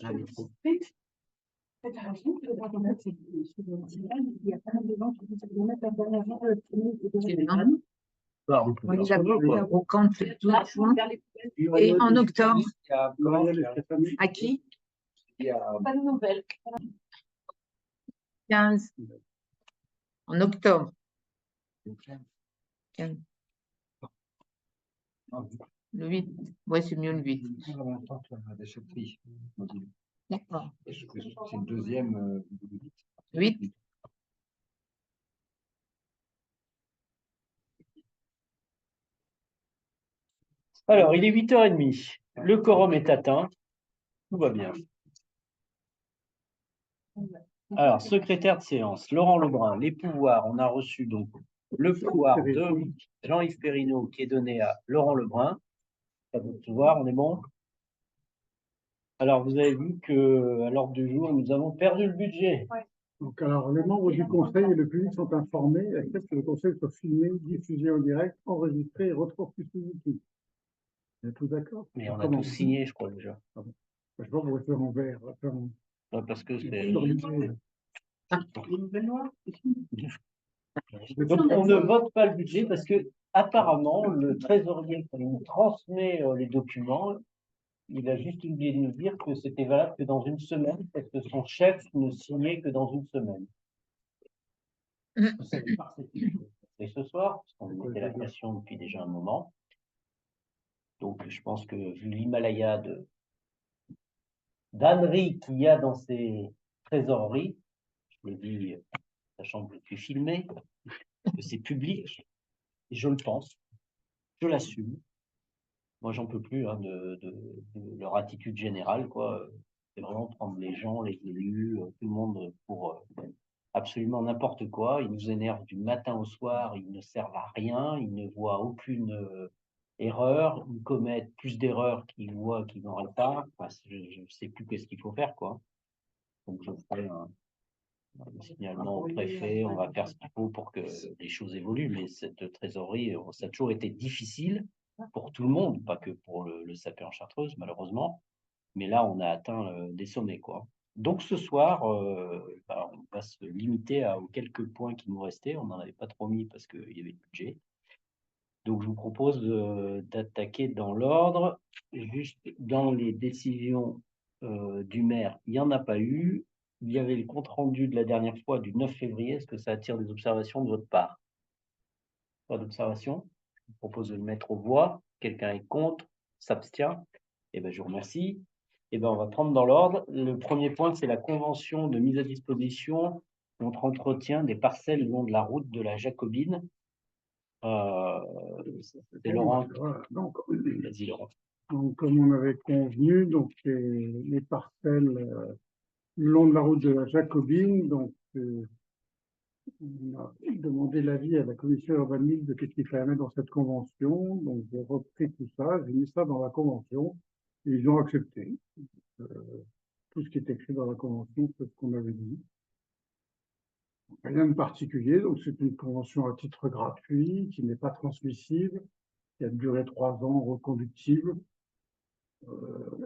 La métro. Au camp de 12 juin et en octobre. À qui? Pas de nouvelles. 15. En octobre. 15. Le 8. Oui, c'est mieux le 8. D'accord. C'est le deuxième. 8. Alors, il est 8h30. Le quorum est atteint. Tout va bien. Alors, secrétaire de séance, Laurent Lebrun, les pouvoirs. On a reçu donc le pouvoir de Jean-Yves Perrineau qui est donné à Laurent Lebrun. Pas de pouvoir, on est bon? Alors, vous avez vu qu'à l'ordre du jour, nous avons perdu le budget. Ouais. Donc, alors, les membres du Conseil et le public sont informés, acceptent que le Conseil soit filmé, diffusé en direct, enregistré et retransmis sur YouTube. Vous êtes tous d'accord? Mais on a tous signé, je crois, déjà. Je vois, vous faire en vert. Ouais, parce que c'est... Donc, on ne vote pas le budget parce que, apparemment, le trésorier qui nous transmet les documents, il a juste oublié de nous dire que c'était valable que dans une semaine, parce que son chef ne signait que dans une semaine. Et ce soir, parce qu'on mettait la pression depuis déjà un moment. Donc, je pense que vu l'Himalaya d'âneries qu'il y a dans ces trésoreries, je le dis, sachant que je suis filmé, que c'est public, et je le pense, je l'assume. Moi, j'en peux plus hein, de leur attitude générale, quoi. C'est vraiment prendre les gens, les élus, tout le monde pour absolument n'importe quoi. Ils nous énervent du matin au soir, ils ne servent à rien, ils ne voient aucune erreur, ils commettent plus d'erreurs qu'ils voient qu'ils n'en pas. Enfin, je ne sais plus qu'est-ce qu'il faut faire, quoi. Donc, je ferai un signalement au préfet, on va faire ce qu'il faut pour que les choses évoluent, mais cette trésorerie, ça a toujours été difficile pour tout le monde, pas que pour le SAP en Chartreuse, malheureusement, mais là, on a atteint des sommets, quoi. Donc, ce soir, on va se limiter aux quelques points qui nous restaient, on n'en avait pas trop mis parce qu'il y avait le budget. Donc, je vous propose d'attaquer dans l'ordre, juste dans les décisions du maire, il n'y en a pas eu. Il y avait le compte-rendu de la dernière fois du 9 février. Est-ce que ça attire des observations de votre part? Pas d'observation? Je vous propose de le mettre aux voix. Quelqu'un est contre? S'abstient? Eh bien, je vous remercie. Eh bien, on va prendre dans l'ordre. Le premier point, c'est la convention de mise à disposition contre entretien des parcelles le long de la route de la Jacobine. C'est Laurent. Donc, Vas-y, Laurent. donc, comme on avait convenu, donc les parcelles le long de la route de la Jacobine, donc on a demandé l'avis à la commission urbanisme de qu'est-ce qu'il fallait mettre dans cette convention. Donc j'ai repris tout ça, j'ai mis ça dans la convention et ils ont accepté. Tout ce qui est écrit dans la convention, c'est ce qu'on avait dit. Rien de particulier, donc c'est une convention à titre gratuit, qui n'est pas transmissible, qui a duré 3 ans, reconductible,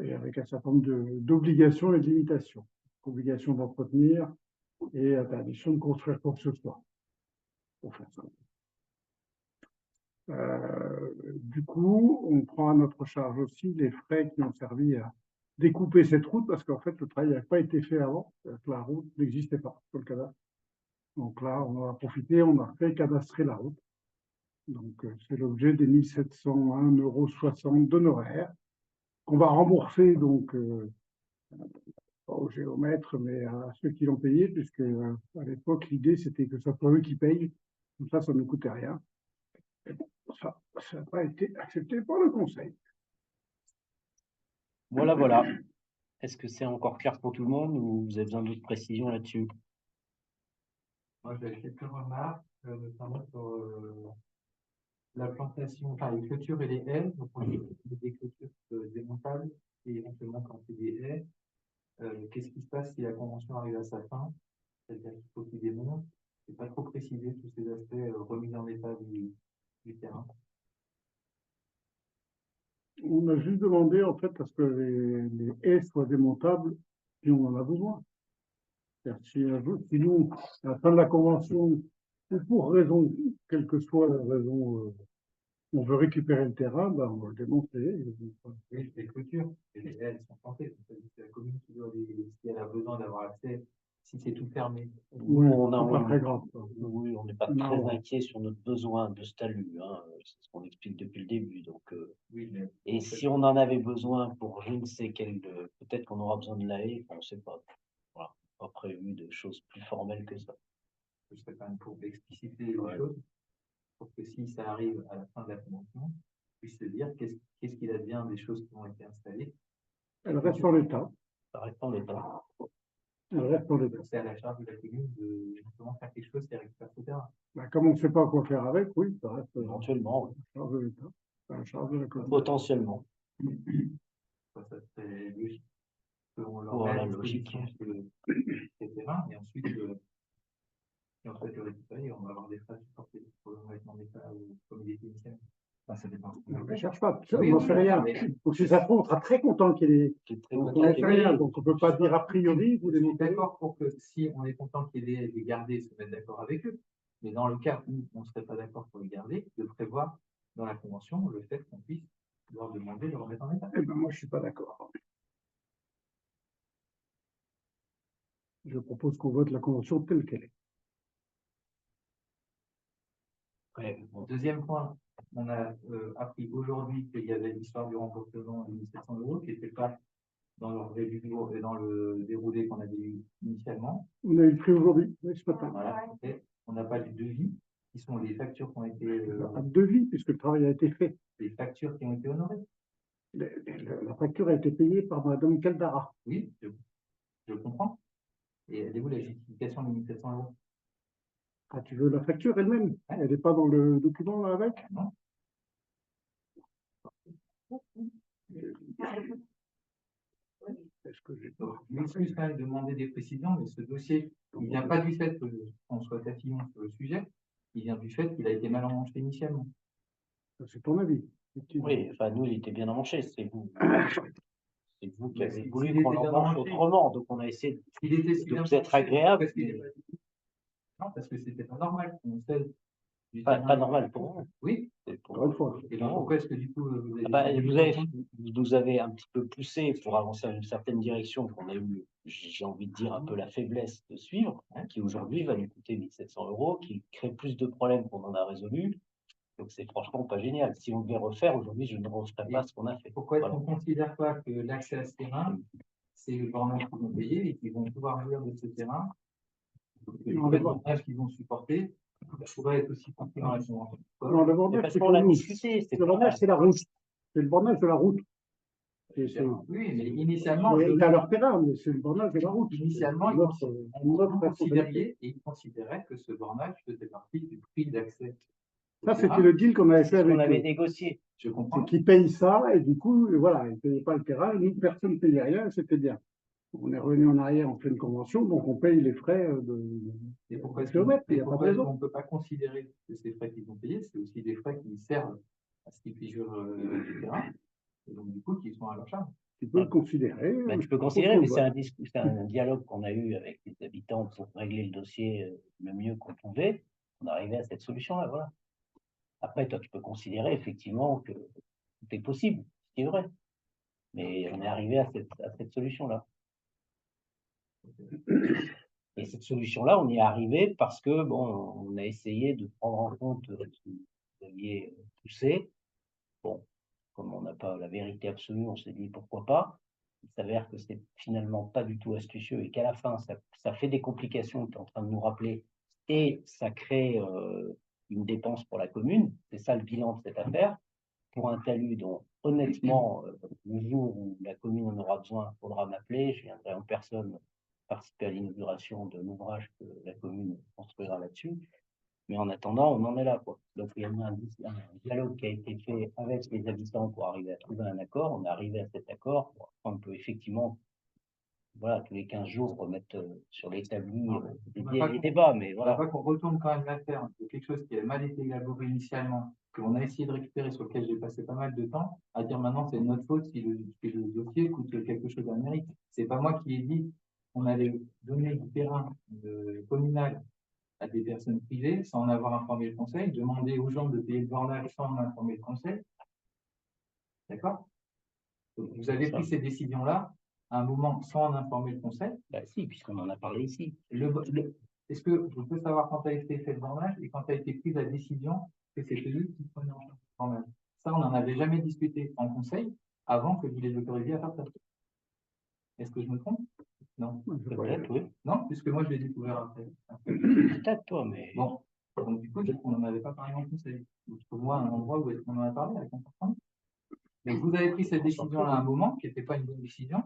et avec un certain nombre d'obligations et de limitations. Obligation d'entretenir et interdiction de construire quoi que ce soit. Pour faire ça. Du coup, on prend à notre charge aussi les frais qui ont servi à découper cette route, parce qu'en fait, le travail n'a pas été fait avant, la route n'existait pas sur le cadastre. Donc là, on en a profité, on a fait cadastrer la route. Donc, c'est l'objet des 1 701,60 € d'honoraires qu'on va rembourser, donc, pas aux géomètres, mais à ceux qui l'ont payé, puisque à l'époque, l'idée, c'était que ça soit eux qui payent. Comme ça ne coûtait rien. Et bon, ça n'a pas été accepté par le Conseil. Voilà, voilà. Est-ce que c'est encore clair pour tout le monde ou vous avez besoin d'autres précisions là-dessus? Moi, j'ai quelques remarques, notamment sur la plantation, enfin les clôtures et les haies. Donc, on dit des clôtures démontables et éventuellement quand c'est des haies. Qu'est-ce qui se passe si la convention arrive à sa fin? C'est-à-dire qu'il faut qu'il démonte. C'est pas trop précisé tous ces aspects remis en état du terrain. On a juste demandé, en fait, à ce que les haies soient démontables si on en a besoin. C'est-à-dire, si nous, à la fin de la convention, ou pour raison, quelle que soit la raison, on veut récupérer le terrain, ben, on va le démonter. Oui, les clôtures, et les elles sont plantées. C'est la commune qui doit si elle a besoin d'avoir accès, si c'est tout fermé. Nous, on C'est pas a, très grave. oui, on n'est pas Non. très inquiet sur notre besoin de ce talus, hein. C'est ce qu'on explique depuis le début. Donc, Oui, mais et si on en avait besoin pour je ne sais quel, peut-être qu'on aura besoin de la haie, on ne sait pas. Voilà, pas prévu de choses plus formelles que ça. ce serait quand même pour expliciter les choses, pour que si ça arrive à la fin de la convention, on puisse se dire qu'est-ce qu'il advient des choses qui ont été installées. Elle reste en l'état. Ça reste en l'état. Elle reste en l'état. C'est à la charge de la commune de justement faire quelque chose qui récupère ce terrain. Ben, comme on ne sait pas quoi faire avec, oui, ça reste Éventuellement, oui. à la charge de l'État, à la charge de la commune. Potentiellement. Ça serait logique. On leur Voilà, met à logique. disposition ces terrains et ensuite le récupérer, on va avoir des frais supportés pour le remettre en état comme il était initialement. Ça dépend. On ne cherche pas, Oui, on n'en oui, sait rien. mais- Donc si ça se trouve, on sera très content qu'il ait. C'est très On content n'en qu'il sait y ait- rien, donc on ne peut pas dire a priori, vous Je suis démontez. d'accord pour que si on est content qu'il ait les garder, se mettre d'accord avec eux. Mais dans le cas où on ne serait pas d'accord pour les garder, de prévoir dans la convention le fait qu'on puisse leur demander de le remettre en état. Eh ben, moi, je ne suis pas d'accord. Je propose qu'on vote la convention telle qu'elle est. Ouais, bon. Deuxième point, on a appris aujourd'hui qu'il y avait l'histoire du remboursement de 1700 € qui n'était pas dans le revue du jour et dans le déroulé qu'on avait eu initialement. On a eu le prix aujourd'hui, oui, ce matin. Voilà. Et on n'a pas du devis, qui sont les factures qui ont été Pas de devis, puisque le travail a été fait. les factures qui ont été honorées. La facture a été payée par Madame Caldara. Oui, je comprends. Et elle est où la justification de 1700 €? Ah, tu veux la facture elle-même? Elle n'est pas dans le document là avec? Non. Est-ce que j'ai Donc, je m'excuse quand même de demander des précisions, mais ce dossier, il ne vient pas du fait qu'on soit affilié sur le sujet, il vient du fait qu'il a été mal emmanché initialement. C'est ton avis. effectivement. Oui, enfin, nous, il était bien emmanché, c'est vous. C'est vous qui Mais avez s'il voulu était qu'on bien l'emmanche emmanché, autrement, donc on a essayé il était si de bien vous être emmanché, agréable. parce qu'il est pas- Non, parce que c'était pas normal qu'on cède du Pas terrain. normal pour vous. Oui. C'est pour- Encore une fois. Et donc, pourquoi est-ce que du coup, vous avez... Ah bah, vous nous avez un petit peu poussé pour avancer dans une certaine direction qu'on a eu, j'ai envie de dire, un peu la faiblesse de suivre, hein, qui aujourd'hui va nous coûter 1700 €, qui crée plus de problèmes qu'on en a résolus. Donc c'est franchement pas génial. Si on devait refaire aujourd'hui, je ne referais pas ce qu'on a fait. Pourquoi est-ce Voilà. qu'on ne considère pas que l'accès à ce terrain, c'est le bornage qu'ils vont payer et qu'ils vont pouvoir jouir de ce terrain, que les bornages qu'ils vont supporter, ça pourrait être aussi compris dans la convention. Non, le Mais bornage, parce c'est qu'on pour l'a nous. discuté, c'est Le bornage, c'est la route. C'est le bornage de la route. Oui, mais initialement, Il y a leur terrain, mais c'est le bornage de la route. initialement, Notre responsabilité. ils considéraient que ce bornage faisait partie du prix d'accès. au Ça, terrain. c'était le deal qu'on avait fait ce qu'on avec avait eux. négocié. Je C'est comprends. qu'ils payent ça, et du coup, voilà, ils ne payaient pas le terrain, nous, personne ne payait rien, et c'était bien. On est revenu en arrière en pleine convention, donc on paye les frais Et pourquoi est-ce kilomètres, il n'y a pas de raison. qu'on ne peut pas considérer que ces frais qu'ils ont payés, c'est aussi des frais qui servent à ce qu'ils puissent jouir du terrain, et donc du coup, qui sont à leur charge. Tu peux le considérer. Ben, tu peux considérer, mais c'est un dialogue qu'on a eu avec les habitants pour régler le dossier le mieux qu'on pouvait. On est arrivé à cette solution-là, voilà. Après, toi, tu peux considérer effectivement que tout est possible, ce qui est vrai. Mais on est arrivé à cette solution-là. Et cette solution-là, on y est arrivé parce que, bon, on a essayé de prendre en compte ce que vous aviez poussé. Bon, comme on n'a pas la vérité absolue, on s'est dit pourquoi pas. Il s'avère que c'est finalement pas du tout astucieux et qu'à la fin, ça fait des complications, tu es en train de nous rappeler, et ça crée une dépense pour la commune. C'est ça le bilan de cette affaire. Pour un talus dont, honnêtement, le jour où la commune en aura besoin, il faudra m'appeler. Je viendrai en personne participer à l'inauguration de l'ouvrage que la commune construira là-dessus. Mais en attendant, on en est là, quoi. Donc, il y a eu un dialogue qui a été fait avec les habitants pour arriver à trouver un accord. On est arrivé à cet accord. Bon, on peut effectivement voilà, tous les 15 jours, remettre sur l'établi On va pas des débats, mais On voilà. va qu'on retourne quand même l'affaire de quelque chose qui a mal été élaboré initialement, qu'on a essayé de récupérer, sur lequel j'ai passé pas mal de temps, à dire maintenant c'est notre faute si le dossier coûte quelque chose à l'Amérique. C'est pas moi qui ai dit qu'on allait donner du terrain communal à des personnes privées sans en avoir informé le conseil, demander aux gens de payer le bornage sans en informer le conseil. D'accord? Vous avez pris ces décisions-là à un moment sans en informer le conseil. Bah, si, puisqu'on en a parlé ici. Est-ce que je peux savoir quand a été fait le bornage et quand a été prise la décision que c'était lui qui prenait en charge le bornage? Ça, on n'en avait jamais discuté en conseil avant que vous les autorisiez à faire ça. Est-ce que je me trompe? Non. Peut-être, oui. Non, puisque moi, je l'ai découvert après. Peut-être toi, mais. Bon. Donc, du coup, on n'en avait pas parlé en conseil. Donc, pour moi, un endroit où est-ce qu'on en a parlé avec un patron. Mais vous avez pris cette décision-là à un moment qui n'était pas une bonne décision.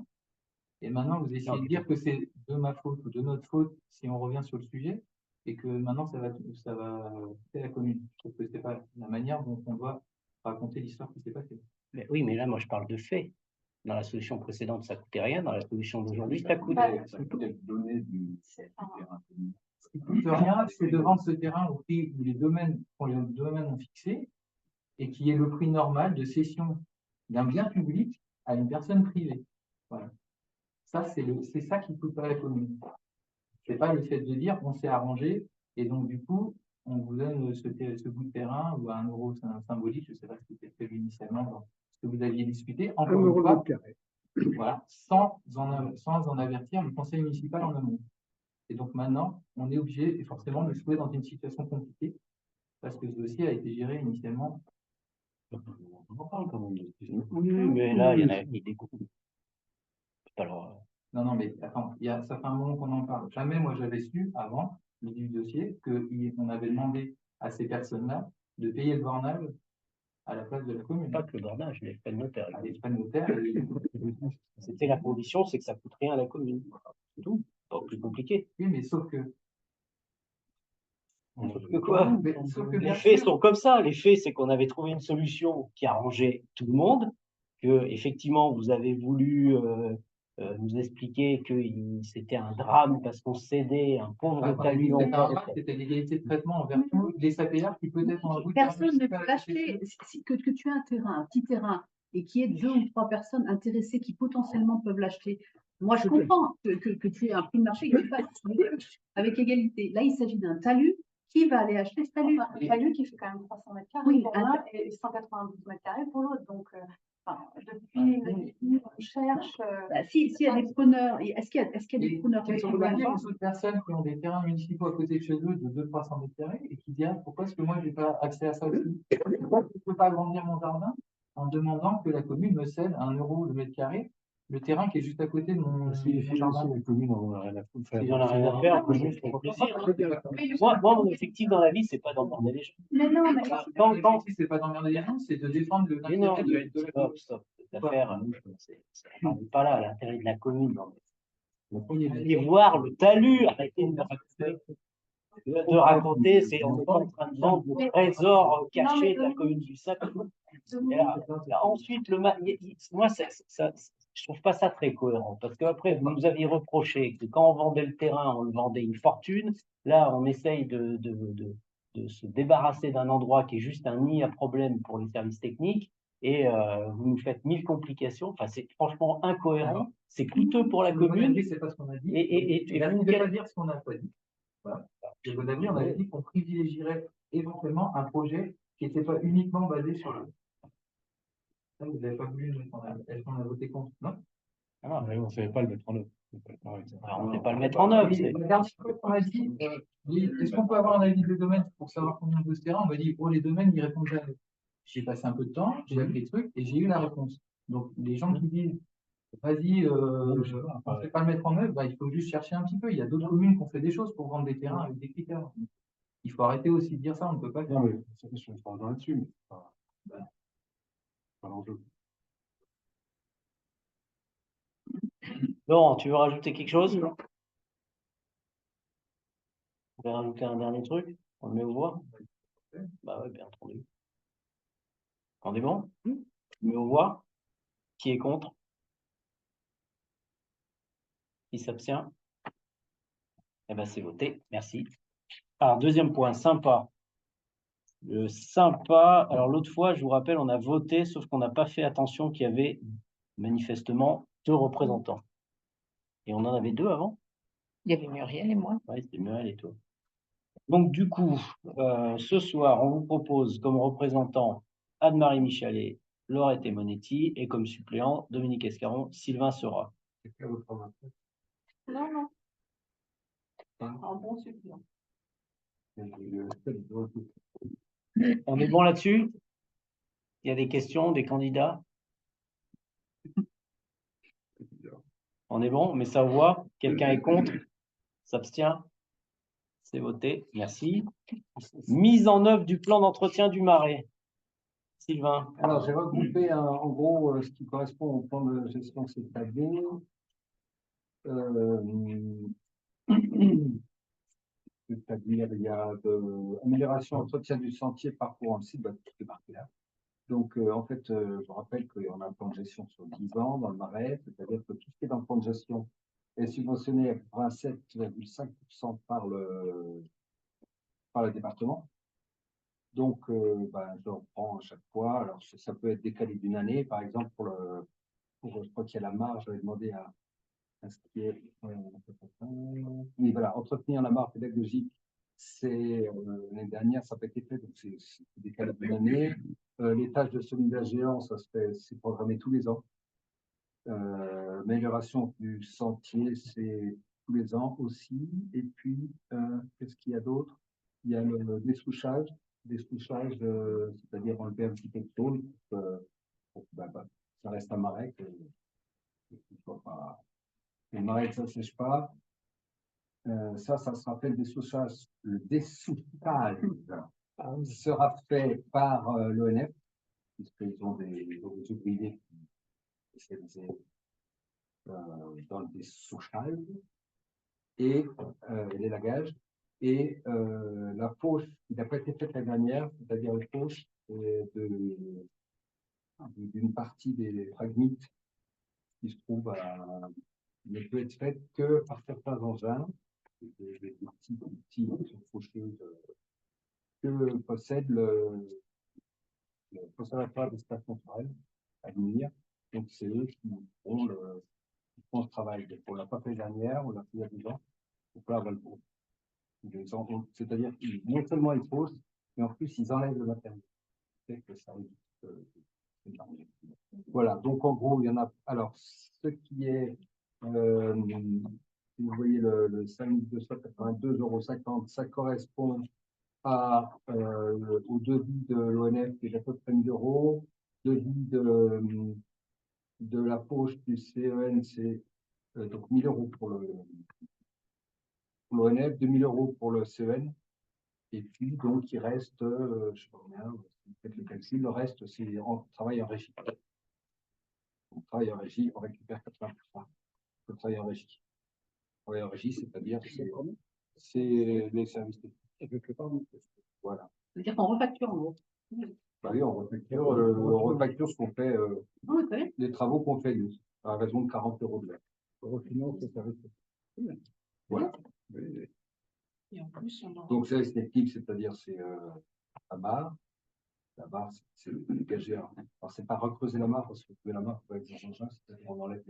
Et maintenant, vous essayez de dire que c'est de ma faute ou de notre faute si on revient sur le sujet et que maintenant, ça va coûter la commune. Je trouve que ce n'est pas la manière dont on doit raconter l'histoire qui s'est passée. Mais oui, mais là, moi, je parle de faits. Dans la solution précédente, ça ne coûtait rien. Dans la solution d'aujourd'hui, ça coûte. Ça coûte donner du terrain commun. Ce qui ne coûte rien, c'est de vendre ce terrain au prix où les domaines ont fixé et qui est le prix normal de cession d'un bien public à une personne privée. Voilà. Ça, c'est ça qui coûte pas la commune. C'est pas le fait de dire on s'est arrangé et donc du coup on vous donne ce bout de terrain ou à 1 euro symbolique, je ne sais pas ce qui était prévu initialement dans ce que vous aviez discuté, encore une fois, voilà, sans en avertir le conseil municipal en amont. Et donc maintenant, on est obligé et forcément de se trouver dans une situation compliquée parce que ce dossier a été géré initialement. On en parle quand même. Oui, mais là, il y en a des groupes. Alors, Non, mais attends, ça fait un moment qu'on en parle. Jamais moi j'avais su avant du dossier qu'on avait demandé à ces personnes-là de payer le bornage à la place de la commune. pas que le bornage, les frais de notaire. Les frais de notaire. C'était la condition, c'est que ça ne coûte rien à la commune. C'est tout. Pas plus compliqué. Oui, mais sauf que. Sauf que quoi? Les faits sont comme ça. Les faits, c'est qu'on avait trouvé une solution qui arrangeait tout le monde, que effectivement vous avez voulu nous expliquer que c'était un drame parce qu'on cédait un pauvre talus. C'était l'égalité de traitement envers tous les SAPR qui peut-être ont un bout de personne ne peut acheter que tu as un petit terrain et qu'il y ait 2 ou 3 personnes intéressées qui potentiellement peuvent l'acheter. Moi, je comprends que tu aies un prix de marché qui n'est pas avec égalité. Là, il s'agit d'un talus. Qui va aller acheter ce talus? Un talus qui fait quand même 300 mètres carrés pour l'un et 192 mètres carrés pour l'autre. Donc, depuis, on cherche. S'il y a des preneurs, est-ce qu'il y a des preneurs qui sont les autres personnes qui ont des terrains municipaux à côté de chez eux de 200-300 mètres carrés et qui disent pourquoi est-ce que moi je n'ai pas accès à ça aussi? Pourquoi je ne peux pas agrandir mon jardin en demandant que la commune me cède 1 euro le mètre carré le terrain qui est juste à côté de mon jardin? La commune en a rien à foutre. Si on n'a rien à faire, on peut juste faire plaisir. Moi, mon objectif dans la vie, c'est pas d'emmerder les gens. Mais non, mais l'objectif, c'est pas d'emmerder les gens, c'est de défendre le l'intérêt de la commune. Stop. Cette affaire, on n'est pas là, l'intérêt de la commune. Et voir le talus, arrêtez de raconter, c'est on est en train de vendre le trésor caché de la commune du Sac. Ensuite, moi, je trouve pas ça très cohérent, parce qu'après, vous nous aviez reproché que quand on vendait le terrain, on le vendait une fortune. Là, on essaye de se débarrasser d'un endroit qui est juste un nid à problème pour les services techniques, et vous nous faites 1000 complications. Enfin, c'est franchement incohérent, c'est coûteux pour la commune. C'est pas ce qu'on a dit. Et vous ne pouvez pas dire ce qu'on n'a pas dit. Voilà. Et bon avis, on avait dit qu'on privilégierait éventuellement un projet qui n'était pas uniquement basé sur le. Ça, vous n'avez pas voulu le mettre en œuvre. Est-ce qu'on a voté contre? Non. Ah non, mais on ne savait pas le mettre en œuvre. Alors, on ne sait pas le mettre en œuvre. La dernière fois qu'on a dit, est-ce qu'on peut avoir un avis de domaine pour savoir combien de ce terrain? On m'a dit, oh, les domaines, ils répondent jamais. J'ai passé un peu de temps, j'ai appelé les trucs et j'ai eu la réponse. Donc, les gens qui disent, vas-y, on ne sait pas le mettre en œuvre, il faut juste chercher un petit peu. Il y a d'autres communes qui ont fait des choses pour vendre des terrains avec des critères. Il faut arrêter aussi de dire ça, on ne peut pas faire. Non, mais je ne parle pas là-dessus, mais c'est pas l'enjeu. Laurent, tu veux rajouter quelque chose? Non. Vous voulez rajouter un dernier truc? On le met aux voix? Bah ouais, bien entendu. On est bon? On le met aux voix? Qui est contre? Qui s'abstient? Eh ben, c'est voté. Merci. Alors, deuxième point, sympa. Le sympa, alors l'autre fois, je vous rappelle, on a voté, sauf qu'on n'a pas fait attention qu'il y avait manifestement 2 représentants. Et on en avait 2 avant? Il y avait Muriel et moi. Oui, c'était Muriel et toi. Donc, du coup, ce soir, on vous propose comme représentant Anne-Marie Michalet, Laurette Monetti, et comme suppléant Dominique Escaron, Sylvain Seurat. C'est quoi votre remarque? Non, non. Hein? Un bon suppléant. On est bon là-dessus? Il y a des questions, des candidats? On est bon, mais ça voit. Quelqu'un est contre? S'abstient? C'est voté. Merci. Mise en œuvre du plan d'entretien du Marais. Sylvain. Alors, j'ai regroupé en gros ce qui correspond au plan de gestion citadine. C'est-à-dire, il y a amélioration, entretien du sentier, parcours en site, tout est marqué là. Donc, en fait, je rappelle qu'on a un plan de gestion sur 10 ans dans le Marais, c'est-à-dire que tout ce qui est dans le plan de gestion est subventionné à 87,5% par le département. Donc, je reprends à chaque fois. Alors, ça peut être décalé d'une année. Par exemple, je crois qu'il y a la marge, j'avais demandé à ce qui est. Oui, voilà, entretenir la marge pédagogique, c'est l'année dernière, ça n'a pas été fait, donc c'est décalé d'une année. Les tâches de solidage géant, c'est programmé tous les ans. Amélioration du sentier, c'est tous les ans aussi. Et puis, qu'est-ce qu'il y a d'autre? Il y a le dessouchage, c'est-à-dire enlever un petit peu de tôle pour que ça reste un marais, que le marais ne s'assèche pas. Ça sera fait, le dessouchage sera fait par l'ONF, puisqu'ils ont des ouvriers spécialisés dans le dessouchage et l'élagage. Et la fauche qui n'a pas été faite l'année dernière, c'est-à-dire la fauche d'une partie des fragmites qui se trouvent ne peut être faite que par certains engins, des petits qui sont fauchés que possède le conservatoire d'espace naturel à Lumière. Donc, c'est eux qui font ce travail. On ne l'a pas fait dernière, on l'a fait il y a 2 ans. Donc là, on va le faire. C'est-à-dire qu'ils non seulement ils posent, mais en plus ils enlèvent le matériel. C'est que ça voilà, donc en gros, il y en a. Alors, ce qui est, si vous voyez le 5282,50 €, ça correspond au devis de l'ONF qui est d'à peu près 1 000 €. Devis de la poche du CEN, c'est donc 1 000 € pour l'ONF, 2 000 € pour le CEN. Et puis, donc, il reste, je ne sais pas combien, faites le calcul, le reste, c'est travail en régie. On travaille en régie, on récupère 80% de travail en régie. Travail en régie, c'est-à-dire c'est les services techniques. Voilà. C'est-à-dire qu'on refacture en gros. Bah oui, on refacture ce qu'on fait, les travaux qu'on fait, nous, à raison de 40 € de l'heure. On refinance les services techniques. Voilà. Et en plus, on Donc, service technique, c'est-à-dire c'est la barre. La barre, c'est dégagé. Alors, c'est pas recreuser la marre, parce que la marre peut être des engins, c'est-à-dire on enlève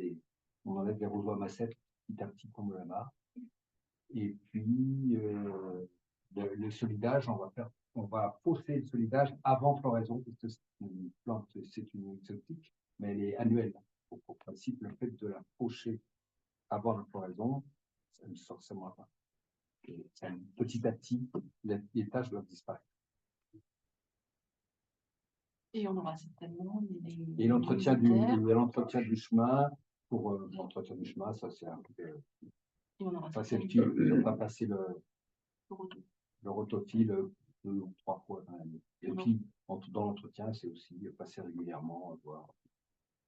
les rouleaux à massettes petit à petit comme la barre. Et puis, le solidage, on va fausser le solidage avant floraison, parce que c'est une plante, c'est une exotique, mais elle est annuelle. Donc, au principe, le fait de la faucher avant la floraison, ça ne sort forcément pas. Et petit à petit, les tâches doivent disparaître. Et on aura certainement et l'entretien du chemin, pour l'entretien du chemin, ça c'est un peu. Passer le fil, on va passer le rotofil 2 ou 3 fois dans l'année. Et puis, dans l'entretien, c'est aussi passer régulièrement, voir.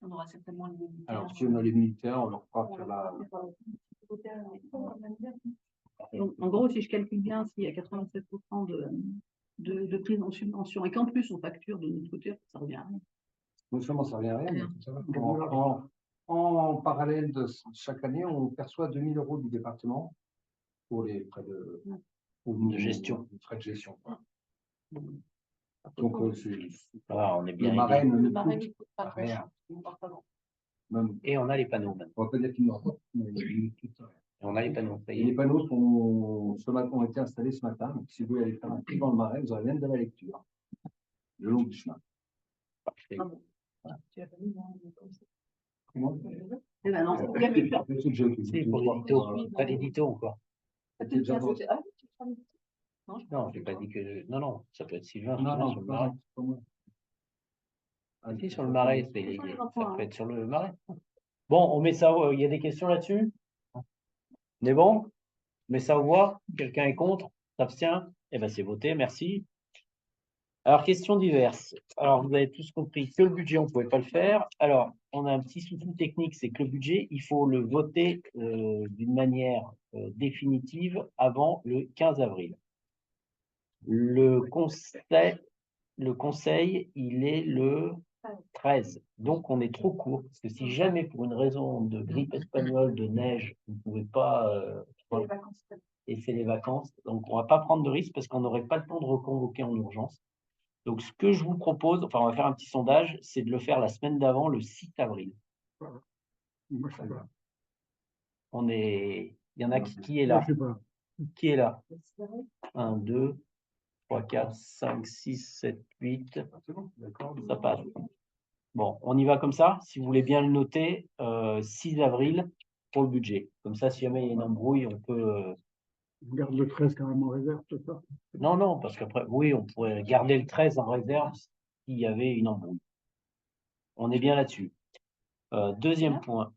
On aura certainement les militaires. Alors, si on a les militaires, on leur fera faire la. En gros, si je calcule bien, s'il y a 87% de prise en subvention et qu'en plus on facture de notre côté, ça revient à rien. Non seulement ça revient à rien, mais En parallèle de chaque année, on perçoit 2 000 € du département pour les frais de, De gestion. frais de gestion. Quoi. Donc, On est le bien marais aidé. ne Le nous marais coûte ne coûte pas rien. cher. Il ne part pas loin. Même, Et on a les panneaux maintenant. on va pas dire qu'il nous rapporte, mais il nous coûte rien. Et on a les panneaux. Ça y Et est. les panneaux ont été installés ce matin. Donc, si vous voulez aller faire un tour dans le marais, vous aurez même de la lecture le long du chemin. Parfait. Ah bon. Tu as pas mis dans le conseil. Comment Eh ben non, c'est bien mieux. Si, pour l'édito. Pas l'édito encore. C'était déjà bon. Ah oui, tu feras une- Non, je Non, j'ai pas dit que. Non, non, ça peut être Sylvain. Non, Sylvain non, sur le marais. Si, sur le marais, ça peut être sur le marais. Bon, on met ça. Il y a des questions là-dessus? On est bon? On met ça au voix. Quelqu'un est contre? S'abstient? Eh ben, c'est voté. Merci. Alors, questions diverses. Alors, vous avez tous compris que le budget, on ne pouvait pas le faire. Alors, on a un petit souci technique, c'est que le budget, il faut le voter d'une manière définitive avant le 15 avril. Le conseil, il est le 13. Donc, on est trop court. Parce que si jamais, pour une raison de grippe espagnole, de neige, vous ne pouvez pas Les vacances. et c'est les vacances, donc on ne va pas prendre de risque parce qu'on n'aurait pas le temps de reconvoquer en urgence. Donc, ce que je vous propose, enfin, on va faire un petit sondage, c'est de le faire la semaine d'avant, le 6 avril. Moi, je sais pas. Il y en a qui est Moi, là? je sais pas. Qui est là? 1, 2, 3, 4, 5, 6, 7, 8. Ça passe. Bon, on y va comme ça. Si vous voulez bien le noter, 6 avril pour le budget. Comme ça, si jamais il y a une embrouille, on peut. On garde le 13 quand même en réserve, c'est ça. Non, non, parce qu'après, oui, on pourrait garder le 13 en réserve s'il y avait une embrouille. On est bien là-dessus. Deuxième point.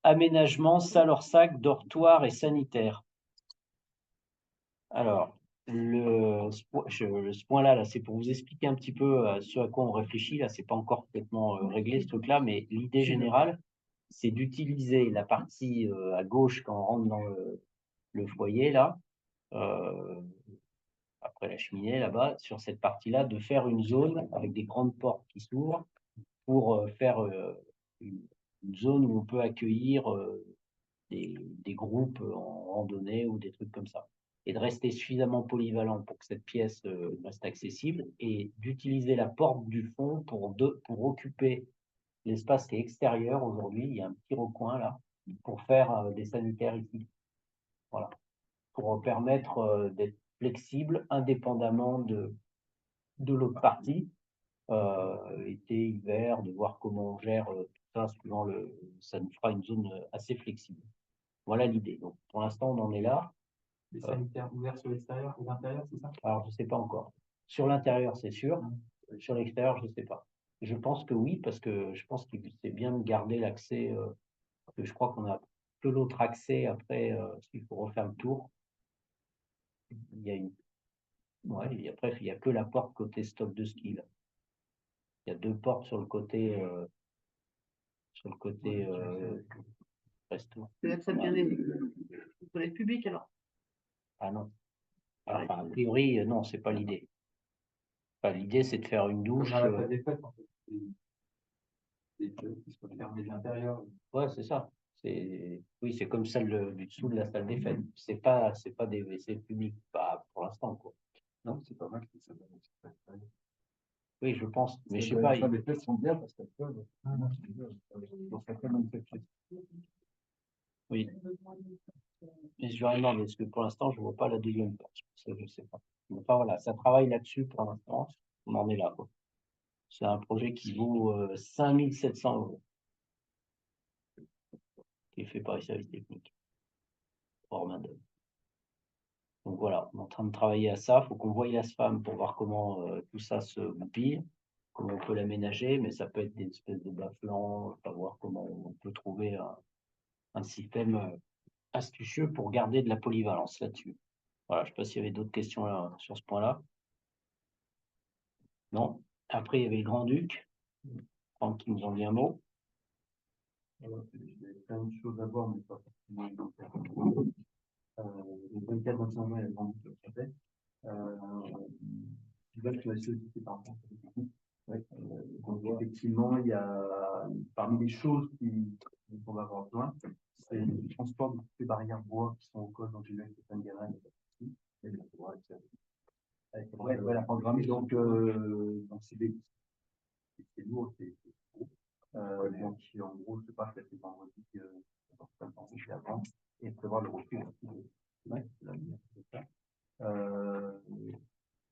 Aménagement, salle hors sac, dortoir et sanitaire. Alors, ce point-là, là, c'est pour vous expliquer un petit peu ce à quoi on réfléchit. Là, c'est pas encore complètement réglé ce truc-là, mais l'idée générale, c'est d'utiliser la partie à gauche quand on rentre dans le foyer, là, après la cheminée, là-bas, sur cette partie-là, de faire une zone avec des grandes portes qui s'ouvrent pour faire une zone où on peut accueillir des groupes en randonnée ou des trucs comme ça. Et de rester suffisamment polyvalent pour que cette pièce reste accessible et d'utiliser la porte du fond pour occuper l'espace qui est extérieur aujourd'hui. Il y a un petit recoin là pour faire des sanitaires ici. Voilà. Pour permettre d'être flexible indépendamment de l'autre partie. Été, hiver, de voir comment on gère tout ça suivant ça nous fera une zone assez flexible. Voilà l'idée. Donc, pour l'instant, on en est là. Les sanitaires ouverts sur l'extérieur ou l'intérieur, c'est ça? Alors, je ne sais pas encore. Sur l'intérieur, c'est sûr. Sur l'extérieur, je ne sais pas. Je pense que oui, parce que je pense que c'est bien de garder l'accès. Que je crois qu'on a que l'autre accès après, s'il faut refaire le tour. Il y a une. Ouais, et après, il n'y a que la porte côté stock de ski. Là. Il y a deux portes sur le côté. Resto. Peut-être ça devient des toilettes publiques alors. Ah non. Enfin, a priori, non, c'est pas l'idée. Enfin, l'idée, c'est de faire une douche. Dans la salle des fêtes, en fait. Des toilettes qui soient fermées de l'intérieur. Ouais, c'est ça. Oui, c'est comme celle du dessous de la salle des fêtes. C'est pas des WC publics, pas pour l'instant, quoi. Non, c'est pas mal que ça. Oui, je pense, mais je sais Les pas. salles des fêtes sont bien parce qu'elles peuvent. Donc, ça fait manifester. Oui. Mais je vais demander, parce que pour l'instant, je vois pas la deuxième porte. Ça, je sais pas. Enfin, voilà, ça travaille là-dessus pour l'instant. On en est là, quoi. C'est un projet qui vaut 5 700 €, qui est fait par les services techniques. Hors main-d'œuvre. Donc voilà, on est en train de travailler à ça. Il faut qu'on voie la SFAM pour voir comment tout ça se goupille, comment on peut l'aménager, mais ça peut être des espèces de bas-flancs, on va voir comment on peut trouver un système astucieux pour garder de la polyvalence là-dessus. Voilà, je ne sais pas s'il y avait d'autres questions là, sur ce point-là. Non. Après, il y avait le Grand-Duc. Franck qui nous en dit un mot. Il y a plein de choses à voir, mais pas forcément élémentaires. Le 24 21 mai, il y a vraiment de projet. Tu vas solliciter par rapport à cette technique. Donc, effectivement, il y a parmi parmi les choses dont on va avoir besoin, c'est le transport de toutes les barrières bois qui sont au col dont j'ai vu avec Stéphane Guérin. Ouais, la programmée, donc c'est lourd, c'est gros. Donc, en gros, je sais pas, peut-être les vendredis, avant, et prévoir le retour. Ouais, c'est ça.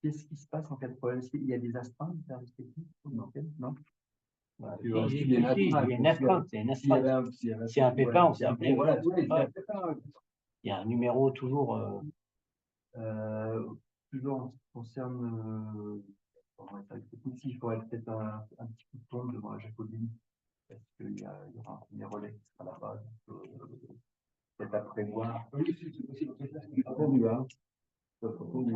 Qu'est-ce qui se passe en cas de problème? Est-ce qu'il y a des astreintes de service technique? Non. Il y a une astreinte, c'est une astreinte. C'est un pépin, on s'est appelé. Voilà, il y a un numéro toujours. Toujours en ce qui concerne ici, il faudrait peut-être un petit coup de tombe devant la Jacobine, parce qu'il y aura un premier relais qui sera là-bas. Peut-être à prévoir. Oui, c'est possible. C'est attendu, hein.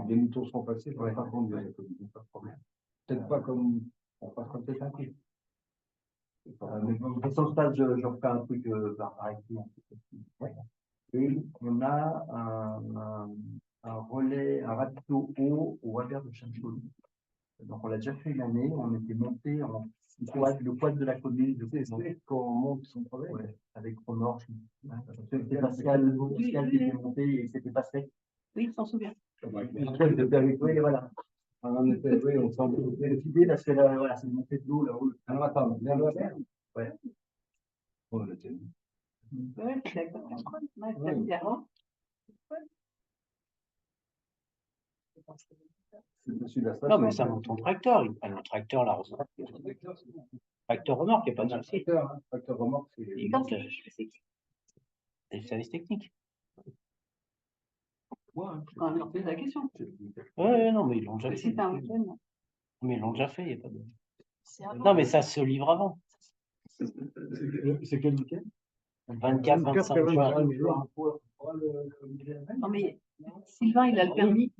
Les moutons sont passés, on n'est pas attendu à la Jacobine, pas de problème. Peut-être pas comme on passera peut-être un coup. Mais pour ce stade, je refais un truc par écrit. Ouais. Et on a un relais, un radio haut au Wabert de Champion. Donc on l'a déjà fait une année, on était monté en le quad de la commune de qu'on monte son problème. Ouais, avec remorque. C'était Pascal qui était monté et c'était pas sec. Oui, il s'en souvient. Oui, voilà. En effet, oui, on s'en fout. L'idée, là, c'est voilà, c'est une montée de l'eau là-haut. Alors attends, viens le faire. Ouais. On le tient. Ouais, je suis d'accord. Ouais, Ouais. c'est bien. C'est dessus de la Non, station. mais ça monte ton tracteur. Ils prennent le tracteur, la remorque. Tracteur remorque, il n'y a pas de souci. Facteur remorque, c'est. Ils montent, c'est le service technique. On leur pose la question. Ouais, non, mais ils l'ont déjà Si fait. t'as un week-end. Mais ils l'ont déjà fait, il n'y a pas de. C'est avant. Non, mais ça se livre avant. C'est quel week-end? 24, 25 juin. Non, mais Sylvain, il a le permis.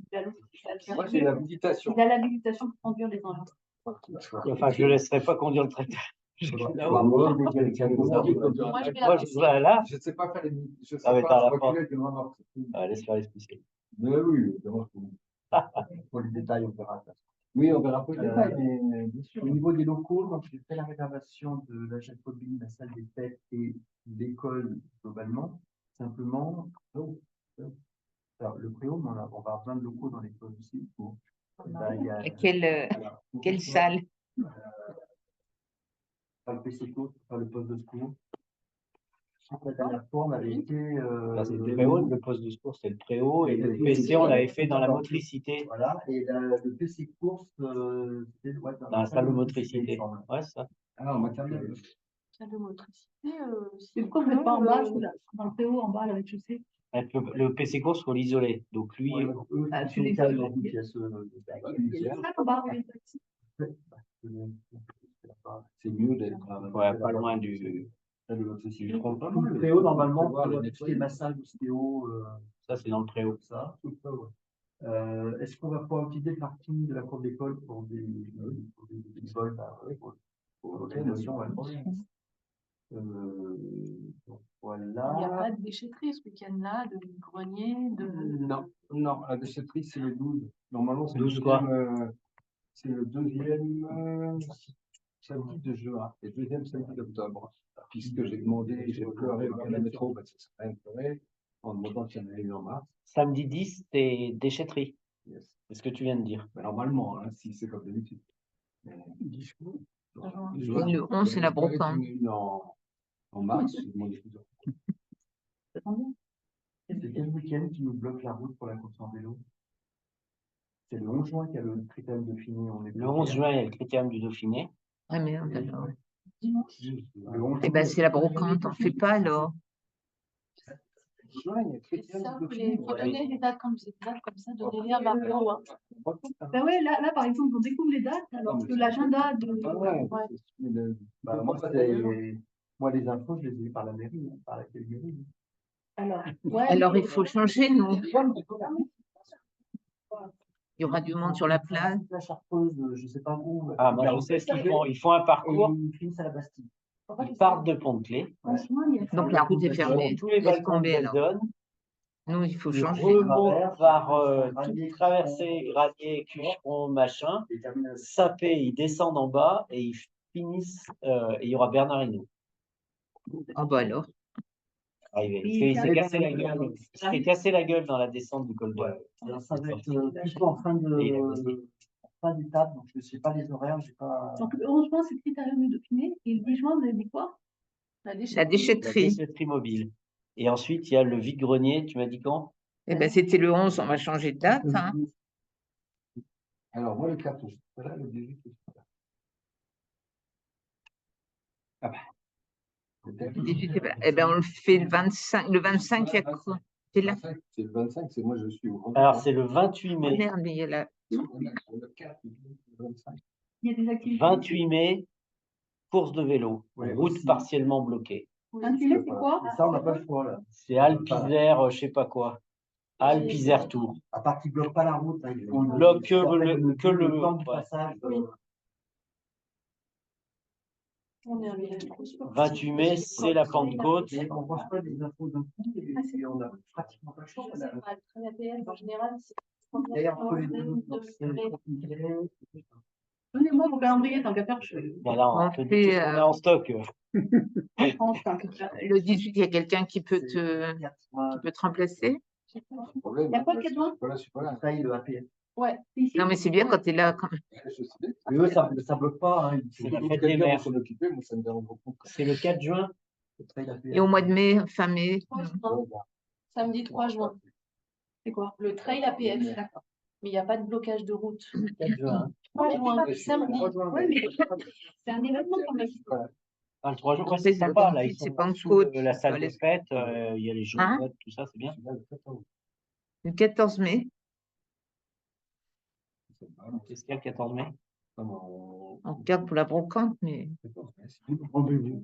Moi, j'ai l'habilitation. Il a l'habilitation pour conduire les engins. Enfin, je ne le laisserai pas conduire le tracteur. Moi, Moi, Je serai là. je ne sais pas faire les. Je sais Ah, mais t'as pas la reculer porte. avec une remorque. Laisse faire les spéciaux. Mais oui, évidemment. Pour les détails, on verra ça. Oui, on verra plus de détails, mais bien Au sûr. niveau des locaux, donc j'ai fait la réservation de la Jacobine, la salle des fêtes et l'école globalement. Simplement, alors, le préau, on va avoir besoin de locaux dans l'école aussi. Bon. Ben, il y a- Quelle salle? Pas le PC court, pas le poste de secours. La dernière fois, on avait été. Là, c'est le préau, le poste de secours, c'était le préau, et le PC, on l'avait fait dans la motricité. Voilà, et le PC course, c'était Dans la salle de motricité. Ouais, c'est ça. Ah, en matériel. salle de motricité. Mais pourquoi vous n'êtes pas en bas, dans le PO, en bas, là, rez-de-chaussée? Le PC course, il faut l'isoler. Donc lui, Ah, tu les les salles as- dans une pièce. Il y a des salles en bas, oui. C'est mieux d'être ouais, pas loin du. Je comprends pas. Le préau, normalement, pour tout ce qui est massage, ostéo, Ça, c'est dans le préau. ça, tout ça, ouais. Est-ce qu'on va pouvoir utiliser le parking de la cour d'école pour des vols pour l'organisation, ouais. Donc, Il n'y a voilà. pas de déchetterie ce week-end-là, de grenier, de. Non, la déchetterie, c'est le 12. Normalement, c'est 12 quoi? C'est le deuxième samedi de juin et deuxième samedi d'octobre. Puisque j'ai demandé, j'ai pleuré au métro, parce que ça n'a rien pleuré, en demandant s'il y en avait eu en mars. Samedi 10, c'est déchetterie. Yes. C'est ce que tu viens de dire. Ben, normalement, hein, si c'est comme d'habitude. Le 11, c'est la brocante. En mars, j'ai demandé plusieurs fois. C'est quel week-end qui nous bloque la route pour la course en vélo? C'est le 11 juin qu'il y a le critérium de Dauphiné. Le 11 juin, il y a le critérium du Dauphiné. Ah merde, alors. Le 11 Eh ben, c'est la brocante, on ne fait pas alors. juin, il y a le C'est critérium ça, du il faut donner les dates comme c'est ça, donnez-les à ma bureau. Ben ouais, là, par exemple, on découvre les dates, alors que l'agenda de. Bah, moi, les infos, je les ai par la mairie, par la mairie. Alors, ouais, Alors, il faut changer, non? Il y aura du monde sur la place. La Chartreuse, je sais pas où. Ah, moi, je sais ce qu'ils font. Ils font un Et parcours. ils finissent à la Bastille. Ils partent de Pont-de-Clé. franchement, il y a ça. Donc, la route est fermée. Tous les Laisse balcons de tomber, alors. Beldon. Nous, il faut Ils changer. remontent par tout traverser, Granier, Cucheron, machin. Sapé, ils descendent en bas et ils finissent. Et il y aura Bernard Hinault. Ah bah alors. arrivé. Oui, Il ça s'est va. cassé la gueule. Il s'est cassé la gueule dans la descente du col d'Or. Alors, ça va être plutôt en fin d'étape, donc je ne sais pas les horaires, j'ai pas. Donc, le 11 juin, c'est Critérium de Dauphiné. Et le 10 juin, vous avez dit quoi? La La déchetterie. déchetterie mobile. Et ensuite, il y a le vide-grenier, tu m'as dit quand? Eh ben, c'était le 11, on va changer de date. Hein. Alors, moi, le 4, je suis pas là, le 18, je suis pas là. Ah bah. Le 18, eh ben, on le fait le 25. Le 25, il y a quoi? C'est là. C'est le 25, c'est moi, je suis au grand. Alors, c'est le 28 Oh, mai. merde, mais il y a la. Le 4, le 25. Il y a des activités. 28 mai, course de vélo. Ouais, Route aussi. partiellement bloquée. 28 mai, c'est quoi? Et ça, on n'a pas le choix, là. C'est Alpe Isère, je sais pas quoi. Alpe Isère Tour. À part qu'ils ne bloquent pas la route. Hein, Ils bloquent que le temps du ouais. passage. On est arrivé trop sûr. 28 mai, c'est la Pentecôte. Mais on ne pense pas des infos d'un coup et on a pratiquement pas le choix. Je sais pas, le train APS, en général, c'est D'ailleurs, entre les deux, donc, c'est Donnez-moi vos calendriers, tant qu'à faire. Voilà, on On te dit fait, tout ce qu'on a en stock. En France, tant qu'à faire. Le 18, il y a quelqu'un qui peut te remplacer. Problème. Il y a quoi, le 4 juin? Voilà, je suis pas là. Ça y est, le APS. Ouais, c'est ici. Non, mais c'est bien quand tu es là. Je sais bien. Mais eux, ça ne bloque pas. Hein, C'est la Faut fête que des quelqu'un mères. va s'en occuper, moi, ça me dérange beaucoup. C'est le 4 juin. Et au mois de mai, fin mai. 3 juin, samedi 3 juin. C'est quoi? Le trail APF. D'accord. Mais il n'y a pas de blocage de route. 4 juin. 3 juin, samedi. Ouais, mais c'est un événement quand même. Ah, le 3 juin, ouais, Après, c'est c'est le sympa. Là, 28, ils c'est sont sous Pentecôte, la salle les- des fêtes. Il y a les jeux Hein? de fête, tout ça, c'est bien. Le 14 mai. Qu'est-ce qu'il y a le 14 mai? On regarde pour la brocante, mais. Rendez-vous.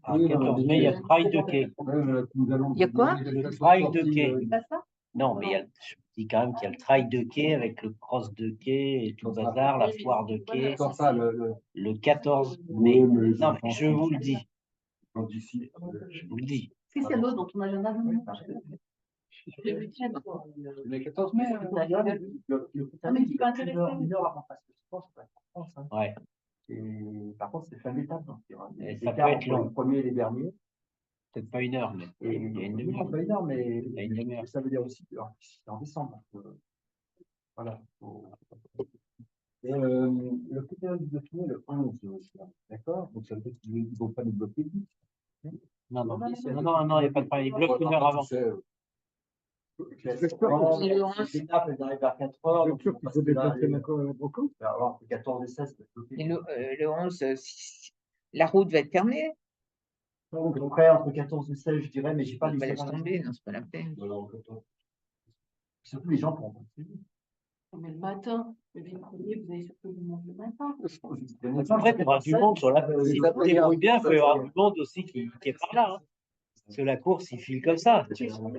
Ah, le 14 mai, il y a le trail de quai. Il y a quoi? Le trail de quai. C'est pas ça? Non, mais je dis quand même qu'il y a le trail de quai avec le cross de quai et tout le bazar, la foire de quai. Comme ça, Le 14 mai. mais Non, mais je vous le dis. d'ici. Je vous le dis. Qu'est-ce qu'il y a d'autre dans ton agenda? Le week-end. Le 14 mai. Ah, mais qui peut intéresser? Ouais. Et par contre, c'est fin d'étape. Donc, il y aura Et des ça peut écarts être entre long. les premiers et les derniers. Peut-être pas une heure, mais Et il y a une non, demi-heure. pas énorme, mais Il y a une demi-heure. ça veut dire aussi que c'est en décembre. Donc, voilà. Le critère du document, le 11, d'accord? Donc ça veut dire qu'ils ne vont pas nous bloquer. Non, non, il n'y a pas de problème. Il bloque une heure avant. J'espère que Le 11. Les étapes, elles arrivent à 4 heures. bien Donc, sûr qu'il faut déplacer la brocante. il va y avoir entre 14 et 16. ça va être bloqué. Et le 11, la route va être fermée. Donc, après, entre 14 et 16, je dirais, mais j'ai pas On les va laisser horaires. tomber, non, c'est pas la peine. Surtout les gens pourront pas suivre. Mais le matin, le vide-grenier, vous avez surtout du monde le matin. Après, il y aura du monde sur la course. Si tu te débrouilles bien, il peut y avoir du monde aussi qui est par là. Hein. Parce que la course, il file comme ça.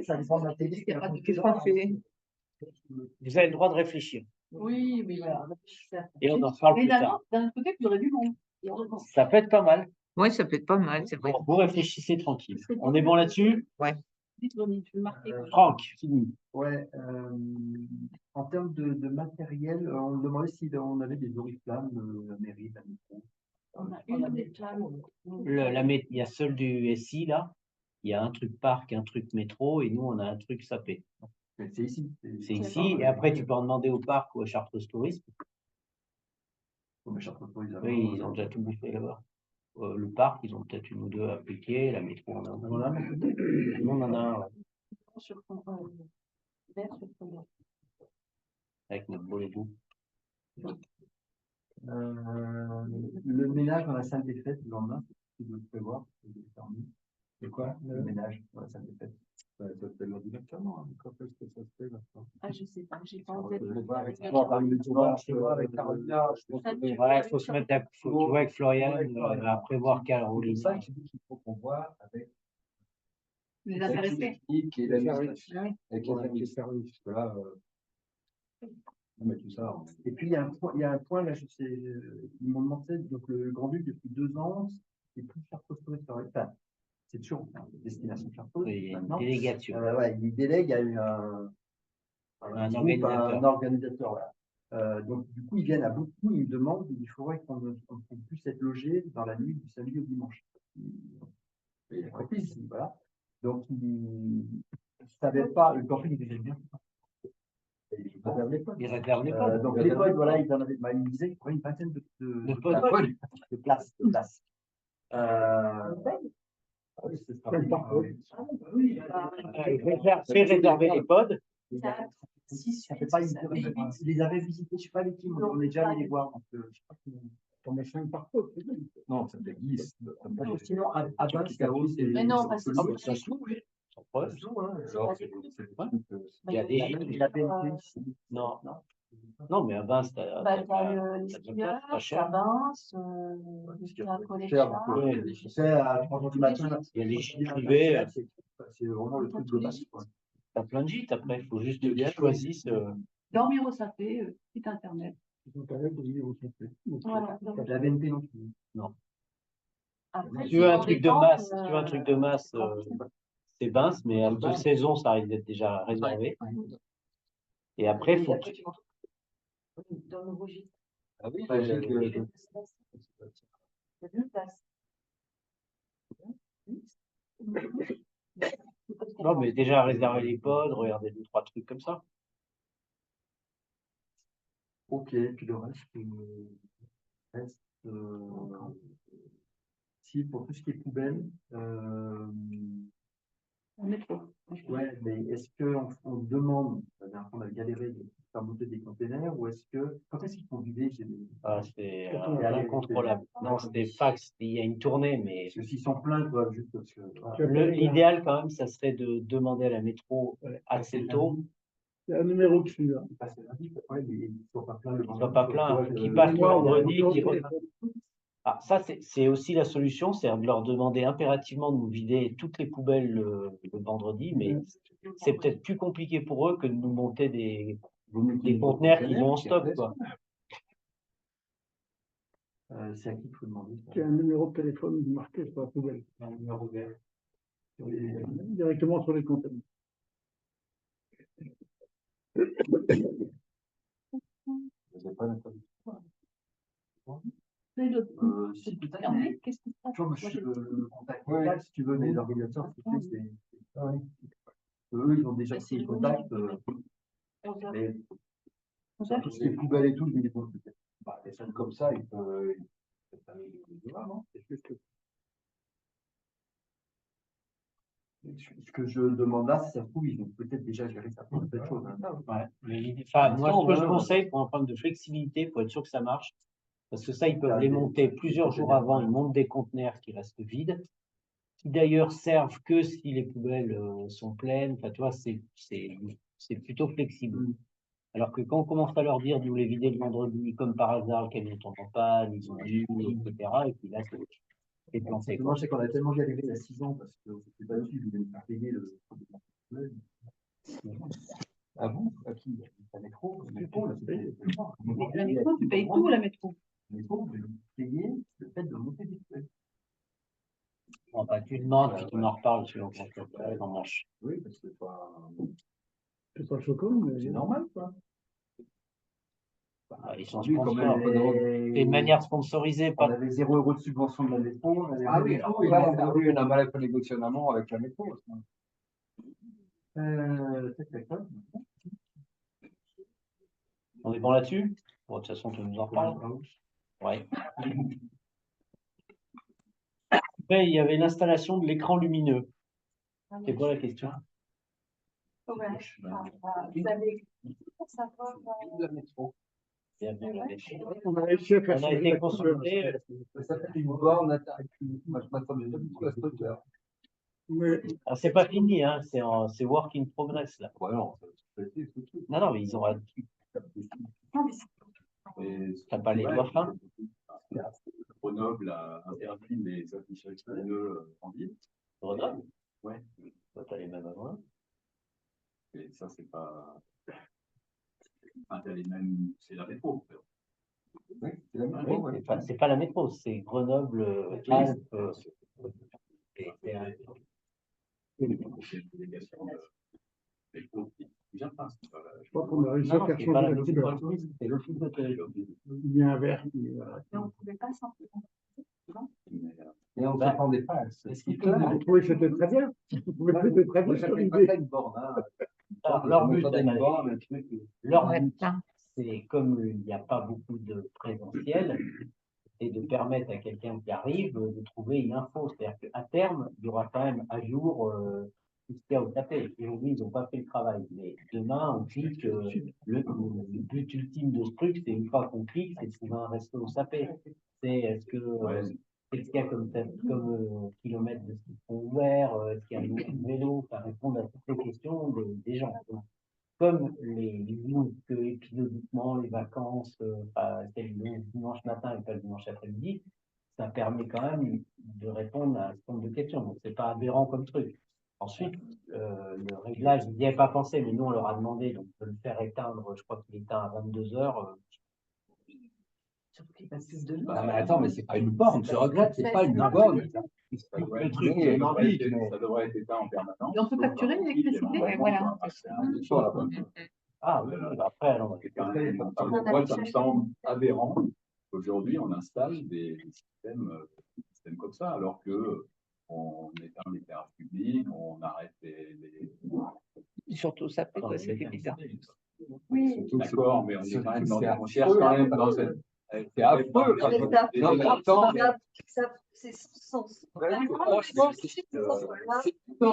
Ça dépend de la télé. Qu'est-ce qu'on fait? Vous avez le droit de réfléchir. Oui, mais Et on en parle Mais plus tard. d'un autre côté, vous aurez du monde. Ça peut être pas mal. Oui, ça peut être pas mal, c'est vrai. Bon, vous réfléchissez tranquille. On est bon là-dessus? Dites-le, je vais le marquer. Franck, fini. Ouais, en termes de matériel, on me demandait si on avait des oriflammes, la mairie, la métro. on a une des flammes. Il y a seul du SI là. Il y a un truc parc, un truc métro, et nous, on a un truc sapé. C'est ici. C'est ici, et après, tu peux en demander au parc ou à Chartreuse Tourisme. Oui, ils ont déjà tout bouffé là-bas. Le parc, ils ont peut-être une ou deux appliquées. La métro, on en a un. Nous, on en a un, ouais, Sur fond vert sur fond blanc. avec notre beau Lego. Le ménage dans la salle des fêtes, le lendemain, si vous le prévoir, c'est quoi le ménage dans la salle des fêtes? Ça se fait directement. Quand est-ce que ça se fait maintenant? Ah, je sais pas, j'ai pas en tête. Ouais, il faut se mettre faut que tu vois avec Florian, à prévoir Caroline. C'est ça que je dis qu'il faut qu'on voit avec Les l'équipe intéressés. technique et l'administration. Ah oui. Avec les services. Parce que là, on met tout ça. Et puis, il y a un point, là, je sais, ils m'ont demandé, donc le Grand-Duc, depuis 2 ans, c'est plus Chartreuse Tourisme. Enfin, c'est toujours destination Chartreuse. Il y a une maintenant. délégation. Ouais, il délègue à un organisateur. organisateur. Voilà. Donc, du coup, ils viennent à beaucoup, ils me demandent, il faudrait qu'on puisse être logé dans la nuit du samedi au dimanche. Et la copine, voilà. Donc, ils ne savaient pas, le camping était bien. Ils réservent les pods. Ils réservent les pods. Donc, les pods, voilà, ils en avaient, ils me disaient qu'il y aurait une vingtaine De pods. de places. Oui, ce sera Même bien. par contre. Fais réserver les pods. Ça fait pas ils les avaient visités, je ne sais pas avec qui, mais on est déjà allé les voir. Donc, je sais pas si- T'en mets 5 par contre, c'est bien. Non, ça fait 10. Non, sinon, à Vince, là-haut, c'est. Mais non, parce que c'est- Ça se loue, oui. Sans problème. Alors, c'est le truc, Il y a des La BNP ici. Non, non, mais à Vince, Bah, t'as t'as les de la place, skieurs, pas cher. t'as Vince, t'as Colécha. Ouais, Tu sais, à 3 heures du matin, il y a les gîtes privés, c'est vraiment le truc de base. Quoi. t'as plein de gîtes après, il faut juste que tu choisisses. Dormir au sapé, site internet. Internet, oui, au santé. Voilà. Donc, La BNP non plus. après, Si tu veux un dans truc des de temps, masse, si tu veux un truc de masse, camping. c'est Vince, mais à deux saisons, ça risque d'être déjà réservé. Et après, il faut que tu- Dans le nouveau gîte. Ah oui, Ouais, Il y a deux places. non, mais déjà réserver les pods, regarder deux, trois trucs comme ça. Ok, puis le reste, si pour tout ce qui est poubelle, En métro. ouais, mais est-ce qu'on demande, la dernière fois on a galéré de faire monter des containers, ou est-ce que, quand est-ce qu'ils font vider Ah, c'est Et allez, incontrôlable. Non, c'était fax, il y a une tournée, mais parce que s'ils sont pleins, ils doivent juste parce que. Voilà. l'idéal quand même, ça serait de demander à la métro assez tôt, Il y a un numéro dessus. Là. Ils passent lundi, ouais, mais ils ne sont pas pleins le qu'ils soient pas pleins, vendredi. qu'ils passent le Moi, il y a un vendredi, numéro de qu'ils téléphone. Ah, ça, c'est aussi la solution, c'est de leur demander impérativement de nous vider toutes les poubelles le vendredi, mais c'est peut-être plus compliqué pour eux que de nous monter des conteneurs qu'ils ont en stock, quoi. C'est à qui il faut demander ça? Il y a un numéro de téléphone marqué sur la poubelle. Un numéro vert. Directement sur les conteneurs. je sais pas l'introduction. Si, peut-être. Fermé, qu'est-ce qui se passe? Tu vois, moi, je suis le contact Ouais. local, si tu veux, mais l'organisateur, c'est. Eux, ils ont déjà pris le contact. Mais sur tout ce qui est poubelle et tout, je me dis, bon, peut-être. Bah, des scènes comme ça, il peut aller de là, non? C'est juste que Ce que je demande là, si ça se trouve, ils ont peut-être déjà géré certaines choses. Hein. Ouais, mais enfin, moi, ce que je hein. conseille pour un problème de flexibilité, pour être sûr que ça marche, parce que ça, ils peuvent les monter plusieurs jours avant, ils montent des conteneurs qui restent vides, qui d'ailleurs servent que si les poubelles sont pleines. Enfin, tu vois, c'est plutôt flexible. Alors que quand on commence à leur dire de vous les vider le vendredi, comme par hasard, le camion tombe en panne, ils ont dit, etc. Et puis là, c'est planté. Moi, je sais qu'on a tellement galéré il y a 6 ans parce que c'était pas possible, ils voulaient me faire payer le. Ah bon? À qui? La métro, la métro, là, c'était. La métro, tu payes tout, la métro. La métro, vous voulez payer le fait de monter des poubelles. Bon, bah, tu demandes, puis tu m'en reparles, tu en manche. Oui, parce que c'est pas choquant, mais c'est normal, quoi. Bah, ils sont Oui, quand même, sponsors. C'est une manière sponsorisée, On pas avait 0 € de subvention de la métro. On avait Ah oui, métro, alors, on a mal à négocier en amont avec la métro. tac, tac, tac. On est bon là-dessus? Bon, de toute façon, tu nous en reparles. Ouais. Après, il y avait l'installation de l'écran lumineux. C'est quoi la question? Ouais. Vous avez pour savoir. La métro. on a réussi à faire On a changer été la consulté. Ça fait une borne interactive. Moi, je m'attendais pas du tout à ce truc-là. Mais Alors, c'est pas fini, hein, c'est work in progress, là. Ouais, non, ça fait ce truc. Non, non, mais ils ont. T'as pas les doigts fins? Grenoble a interdit les affichages lumineux en ville. Grenoble? Ouais. Toi, t'as les mêmes avant. Et ça, c'est pas. Enfin, t'as les mêmes. C'est la métro. Oui, c'est la Oui, métro. Ouais. c'est pas la métro, c'est Grenoble, Alpes. C'est une délégation de métro qui fonctionne pas. Je crois qu'on a réussi Non, à faire c'est changer pas la l'office de couleur. tourisme, c'est l'office de tourisme. Il y a un vert qui Mais on ne pouvait pas simplement. Et on ne Bah, s'attendait pas à ce est-ce qu'il truc-là. Vous trouvez que c'était très bien? Vous trouvez que c'était très Moi, bien sur j'appelle pas l'idée? ça une borne. Hein. Alors, Je leur but, m'attendais à une borne, un truc. leur Ouais, but, ça. c'est comme il n'y a pas beaucoup de présentiel, et de permettre à quelqu'un qui arrive de trouver une info. C'est-à-dire qu'à terme, il y aura quand même à jour tout ce qu'il y a au tapé. Aujourd'hui, ils n'ont pas fait le travail. Mais demain, on clique. Le but ultime de ce truc, c'est une fois qu'on clique, c'est de trouver un resto au sapé. C'est est-ce que qu'est-ce qu'il y a comme kilomètres de sites sont ouverts, est-ce qu'il y a un vélo, ça répondre à toutes les questions des gens. Donc, comme les jours que épisodiquement les vacances, c'est le dimanche matin et pas le dimanche après-midi, ça permet quand même de répondre à un certain nombre de questions. Donc c'est pas aberrant comme truc. Ensuite, le réglage, ils n'y avaient pas pensé, mais nous on leur a demandé donc, de le faire éteindre, je crois qu'il éteint à 22 heures. Surtout qu'il passe plus de nous. Ah, mais attends, mais c'est pas une borne, je regrette, c'est pas une borne. Le truc, ça c'est devrait être éteint en permanence. Et on peut facturer l'électricité? Ouais, voilà. Ah oui, après, alors, Moi, ça me semble aberrant qu'aujourd'hui, on installe des systèmes comme ça, alors que on éteint l'éclairage public, on arrête Surtout ça, quoi, c'est évident. Oui. D'accord, mais on est quand même C'est on cherche quand même dans cette. C'est affreux. Non, mais attends, C'est sans sens. franchement, c'est une horreur. C'est une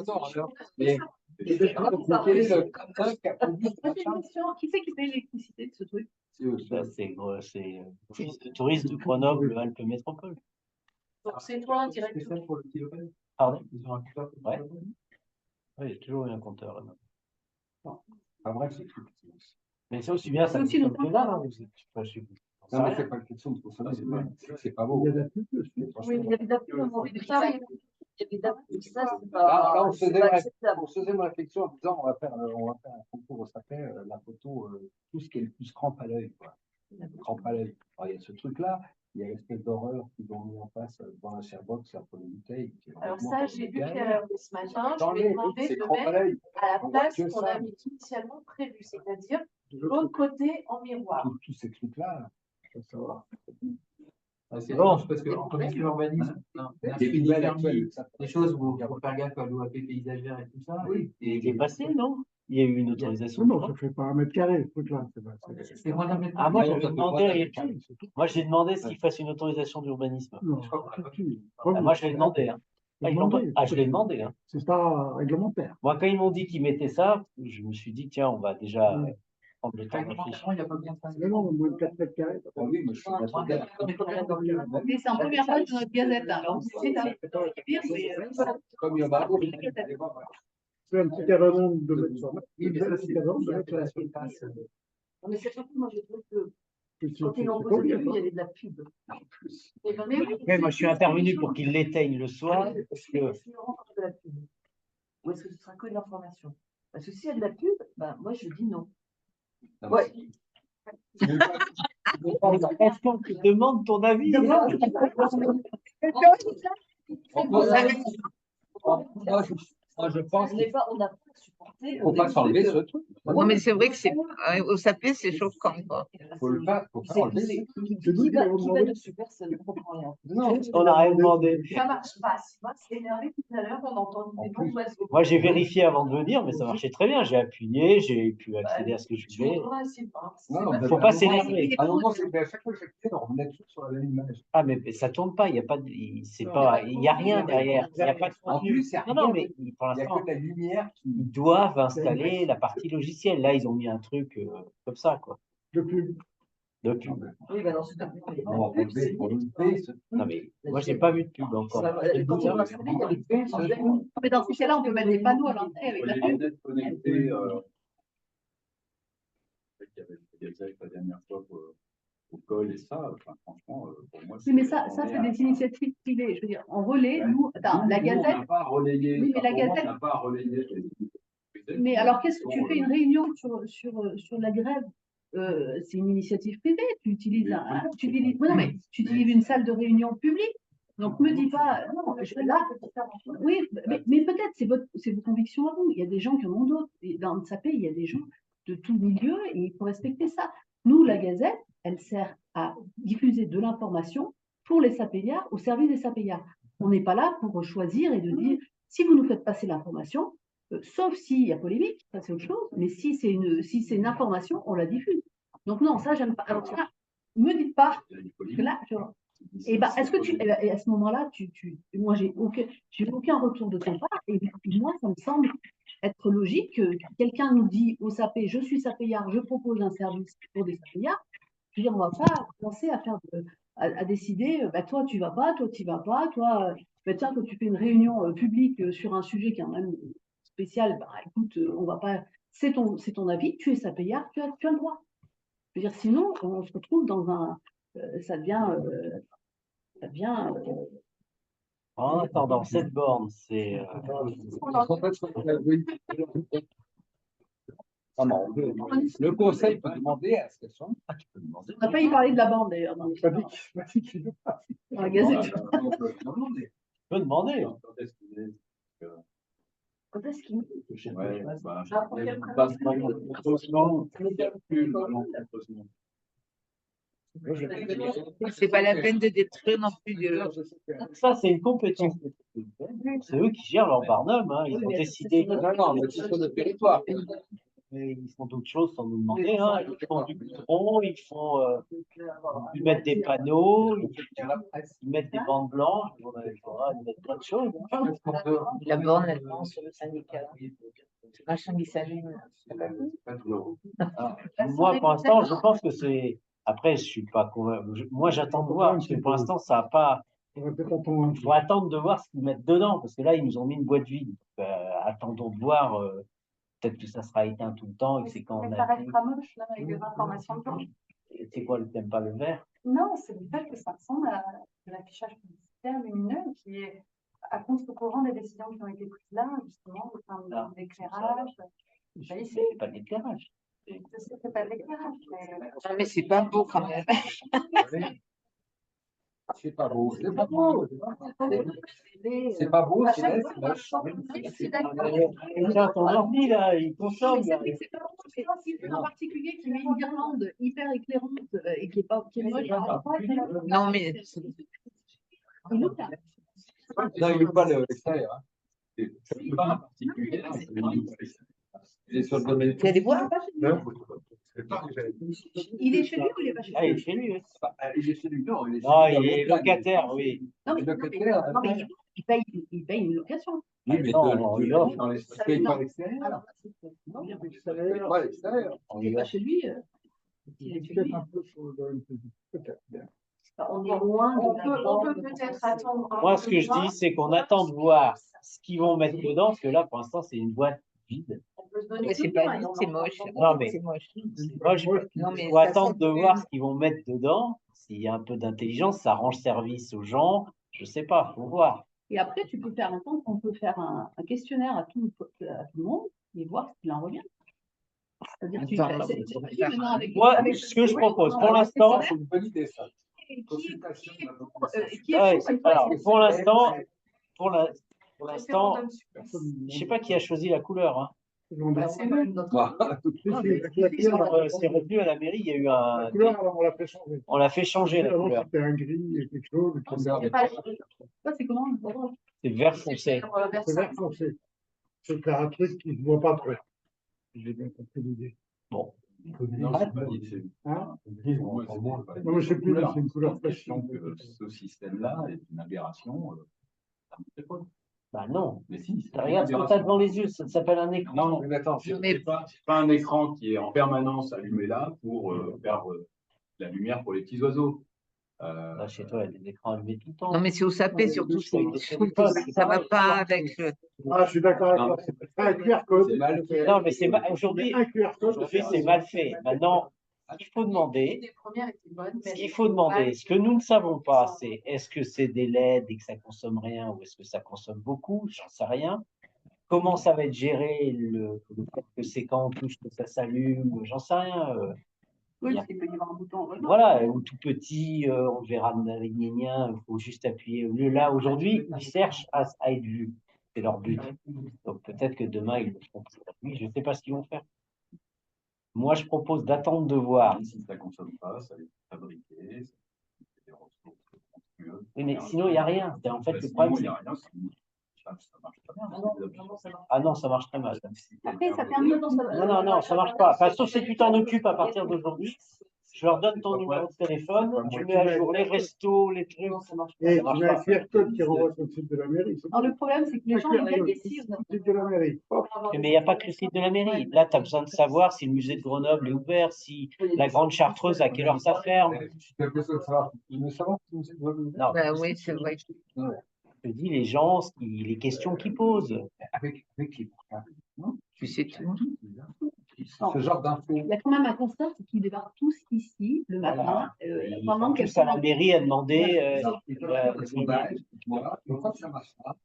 horreur. Mais quel est le quelqu'un qui a produit Moi, j'ai une question. Qui c'est qui paye l'électricité de ce truc? ça, c'est l'office de tourisme de Grenoble-Alpes Métropole. Donc c'est toi direct. C'est ça pour le kilomètre. Pardon? Ils ont un compteur pour le Ouais. kilomètre. Oui, j'ai toujours eu un compteur. Enfin bref, c'est tout. Mais c'est aussi bien, ça C'est aussi fonctionne longtemps. que là, hein, je suis. Non, mais c'est pas une question de consommer, c'est pas beau. Il y a de la pub dessus. Oui, il y avait de la pub au moment du travail. Il y avait de la pub, ça, c'est Là, on se c'est faisait pas ma- acceptable. on se faisait ma réflexion en disant on va faire un concours au sapin, la photo, tout ce qui est le plus crampe à l'œil, quoi. Crampe à l'œil. Alors, il y a ce truc-là, il y a l'espèce d'horreur qu'ils ont mis en place dans la Sherbox, pour les bouteilles. qui est Alors vraiment ça, j'ai vu génial. Pierre Hervé ce matin, je Dans lui ai les demandé c'est de crampe à mettre l'œil. à la On voit place que qu'on ça. avait initialement prévu, c'est-à-dire l'autre côté en miroir. Tous ces trucs-là, faut savoir. Ah, c'est Bon. dommage parce qu'en commission urbanisme, on a un Des suivi nouvelles permis, actuelles, ça- des choses où il faut faire gaffe à l'OAP paysagère et tout ça. Oui. Et Il est passé, non? Il y a eu une autorisation. Non, ça fait pas 1 mètre carré, ce truc-là. c'est moins d'un mètre. Ah, moi, Non, j'avais ça fait demandé, pas de- moi, j'ai demandé s'il fasse une autorisation d'urbanisme. Non, Je crois qu'on l'a pas fait. Ah, moi, je l'ai demandé. Hein. Ah, ils l'ont pas- ah, je l'ai demandé. Hein. C'est pas réglementaire. Moi, quand ils m'ont dit qu'ils mettaient ça, je me suis dit, tiens, on va déjà prendre le temps de réfléchir. Franchement, il n'y a pas besoin de faire Mais non, moins de 4 mètres carrés. Ah oui, mais je suis pas d'accord. Mais c'est en première page de notre gazette. Hein. Alors, c'est Comme il y en a d'autres. C'est un petit cabanon de mettre sur Oui, mais ça, un petit c'est cabanon de c'est mettre sur la qui passe. Non, mais c'est surtout, moi, j'ai trouvé que C'est- quand ils l'ont c'est posé au combien, début, il y ça avait de la pub. Mais oui, Après, moi, je suis intervenu pour qu'ils l'éteignent le soir. Est-ce que est-ce qu'il y aura encore de la pub? Ou est-ce que ce sera que de l'information? Parce que s'il y a de la pub, ben, moi, je dis non. Ouais. Est-ce qu'on te demande ton avis? Moi, je pense On qu'il n'a pas supporté. ne faut pas s'enlever ce truc. Oui, mais c'est vrai que c'est au sapé, c'est choquant, quoi. Faut le pas, faut pas enlever. Qui va dessus? Personne ne comprend rien. Non, On n'a rien demandé. Ça marche pas. Sylvain s'est énervé tout à l'heure, on entend des bons oiseaux. Moi, j'ai vérifié avant de venir, mais ça marchait très bien. J'ai appuyé, j'ai pu accéder à ce que je Tu voulais. montreras à Sylvain. non, Faut pas s'énerver. À un moment, c'est à chaque fois que j'écoutais, on revenait toujours sur la même image. Ah, mais ça tourne pas. Il y a pas, c'est pas, il y a rien derrière. Il y a pas de En contenu. plus, il y a Non, non, rien. mais pour Il n'y a l'instant, que la lumière qui. ils doivent installer la partie logicielle. Là, ils ont mis un truc comme ça, quoi. de pub. De pub. Oui, ben dans ce cas, On va enlever pour louper ce. Non, mais moi, j'ai pas vu de pub encore. Mais dans ces cas-là, on peut mettre des panneaux à l'entrée avec la Les pub. lunettes connectées, qu'il y avait des exemples la dernière fois au col et ça, enfin, franchement, pour moi, Oui, mais ça c'est des initiatives privées. Je veux dire, en relais, nous, attends, la On Gazette. n'a pas relayé. Oui, mais la pour moi, Gazette- on n'a pas relayé. Mais alors, qu'est-ce que tu fais une réunion sur la grève? C'est une initiative privée. Tu utilises oui, non, mais tu utilises une salle de réunion publique. Donc, me dis pas, non, là, oui, mais peut-être, c'est vos convictions à vous. Il y a des gens qui en ont d'autres. Et dans le SAP, il y a des gens de tout milieu et il faut respecter ça. Nous, la Gazette, elle sert à diffuser de l'information pour les SAPIards, au service des SAPIards. On n'est pas là pour choisir et de dire, si vous nous faites passer l'information, sauf s'il y a polémique, ça c'est autre chose, mais si c'est une information, on la diffuse. Donc non, ça, j'aime pas. Alors ça, me dites pas que là, et ben, est-ce que et à ce moment-là, moi, j'ai aucun retour de ton part, et moi, ça me semble être logique que quelqu'un nous dit au SAP, je suis SAPIard, je propose un service pour des SAPIards. Je veux dire, on ne va pas commencer à faire à décider, bah, toi, tu vas pas, toi, tu vas pas, toi, bah, tiens, quand tu fais une réunion publique sur un sujet qui est quand même spécial, bah, écoute, on va pas, c'est ton avis, tu es SAPIard, tu as le droit. Je veux dire, sinon, on se retrouve dans un, ça devient. En attendant, cette borne, c'est. Le conseil peut demander à ce qu'elles sont. On n'a pas y parlé de la bande d'ailleurs. Dans la Gazette. On peut demander. Quand est-ce qu'il C'est pas la peine de détruire non plus. Ça, c'est une compétence. C'est eux qui gèrent leur Barnum. Hein. Ils ont décidé. Non, mais c'est sur le territoire. Mais ils font d'autres choses sans nous demander. Hein. Ils font du goudron, ils mettent des panneaux, ils mettent des bandes blanches. Ils mettent plein de choses. La borne, elle prend sur le syndicat. Machin qui s'allume. Moi, pour l'instant, je pense que c'est. Après, je suis pas convaincu. Moi, j'attends de voir, parce que pour l'instant, ça n'a pas. Il faut attendre de voir ce qu'ils mettent dedans, parce que là, ils nous ont mis une boîte vide. Attendons de voir. Peut-être que ça sera éteint tout le temps et que c'est quand on Ça a. restera moche, même avec des informations dedans. C'est quoi, t'aimes pas le vert? Non, c'est le fait que ça ressemble à de l'affichage publicitaire lumineux qui est à contre-courant des décisions qui ont été prises là, justement, au sein de l'éclairage. C'est pas de l'éclairage. Je sais que c'est pas de l'éclairage, Non, mais c'est pas beau quand même. C'est pas beau, c'est pas beau. C'est pas beau, c'est laid, c'est moche. Tiens, ton ordi, là, il consomme. C'est vrai que c'est pas bon, mais si c'est en particulier qui met une guirlande hyper éclairante et qui est moche. Non, mais. Il nous tape. Non, il ne veut pas l'extérieur. C'est pas un particulier. Il est sur le domaine. Tu allais voir? Il est chez lui ou il est pas chez lui? Ah, il est chez lui. Il est chez lui, non. Il est Ah, il est locataire, oui. Non, mais il paye une location. Oui, mais non, il offre. dans les paye pas à l'extérieur. Alors, Non, pas à l'extérieur. il n'est pas chez lui. Il est chez lui. On est loin on peut peut-être attendre. Moi, ce que je dis, c'est qu'on attend de voir ce qu'ils vont mettre dedans, parce que là, pour l'instant, c'est une boîte vide. Mais c'est pas vite, c'est moche. Non, mais c'est moche. moi, il mais faut ça attendre de s'appelle- voir ce qu'ils vont mettre dedans. S'il y a un peu d'intelligence, ça rend service aux gens. Je sais pas, faut voir. Et après, tu peux faire on peut faire un questionnaire à tout le monde et voir ce qu'il en revient. C'est-à-dire que Moi, ce que je propose, pour l'instant, C'est une bonne idée, ça. alors, pour l'instant, je sais pas qui a choisi la couleur. Hein. C'est même notre. C'est revenu à la mairie, il y a eu un. La couleur, alors, on l'a fait changer. On l'a fait changer la Avant, couleur. c'était un gris et quelque chose. Ça, c'est comment? C'est vert foncé. C'est vert foncé. C'est un truc qui ne se voit pas trop. J'ai bien compris l'idée. Bon. Non, c'est pas dit. Hein? Moi, c'est Non, mais je sais plus, c'est une couleur fraîche. Donc, ce système-là est une aberration. Ça me fait pas. Bah non. Mais si, c'est Regarde ce que tu as devant les yeux, ça s'appelle un écran. Non, mais attends, c'est pas un écran qui est en permanence allumé là pour faire la lumière pour les petits oiseaux. Là, chez toi, il y a des écrans allumés tout le temps. Non, mais c'est au sapé surtout. Ça ne va pas avec le. Ah, je suis d'accord avec toi. C'est pas un QR code. C'est mal fait. Non, mais c'est aujourd'hui, Un QR code. c'est mal fait. Maintenant, ce qu'il faut demander, Les premières étaient bonnes. ce qu'il faut demander, ce que nous ne savons pas, c'est est-ce que c'est des LED et que ça consomme rien ou est-ce que ça consomme beaucoup, j'en sais rien. Comment ça va être géré, le fait que c'est quand on touche que ça s'allume, j'en sais rien. Oui, il peut y avoir un bouton. Voilà, ou tout petit, on le verra avec Gnénien, il faut juste appuyer. Là, aujourd'hui, ils cherchent à être vus. C'est leur but. Donc peut-être que demain, ils le feront pour lui. Je ne sais pas ce qu'ils vont faire. Moi, je propose d'attendre de voir. Si ça ne consomme pas, ça va être fabriqué, ça va être des ressources monstrueuses. Oui, mais sinon, il n'y a rien. En fait, le Sinon, problème, il n'y a rien. Ça marche très bien. ah non, ça marche très mal. Après, ça permet. Non, ça marche pas. Enfin, sauf si tu t'en occupes à partir d'aujourd'hui. Je leur donne ton numéro de téléphone, tu mets à jour les restos, les trucs. Et tu mets un QR code qui renvoie sur le site de la mairie. Alors, le problème, c'est que les gens, ils viennent ici. Sur le site de la mairie. Hop. Mais il n'y a pas que le site de la mairie. Là, tu as besoin de savoir si le musée de Grenoble est ouvert, si la Grande Chartreuse, à quelle heure ça ferme. Tu as besoin de savoir, tu veux savoir si vous êtes Non, Ben oui, c'est vrai. je te dis les gens, les questions qu'ils posent. avec les Tu sais tout. ce genre d'infos. Il y a quand même un constat, c'est qu'ils débarquent tous ici le matin. Ils Pendant vont tous à la mairie à demander. Le sondage, voilà. Et quand ça marche pas,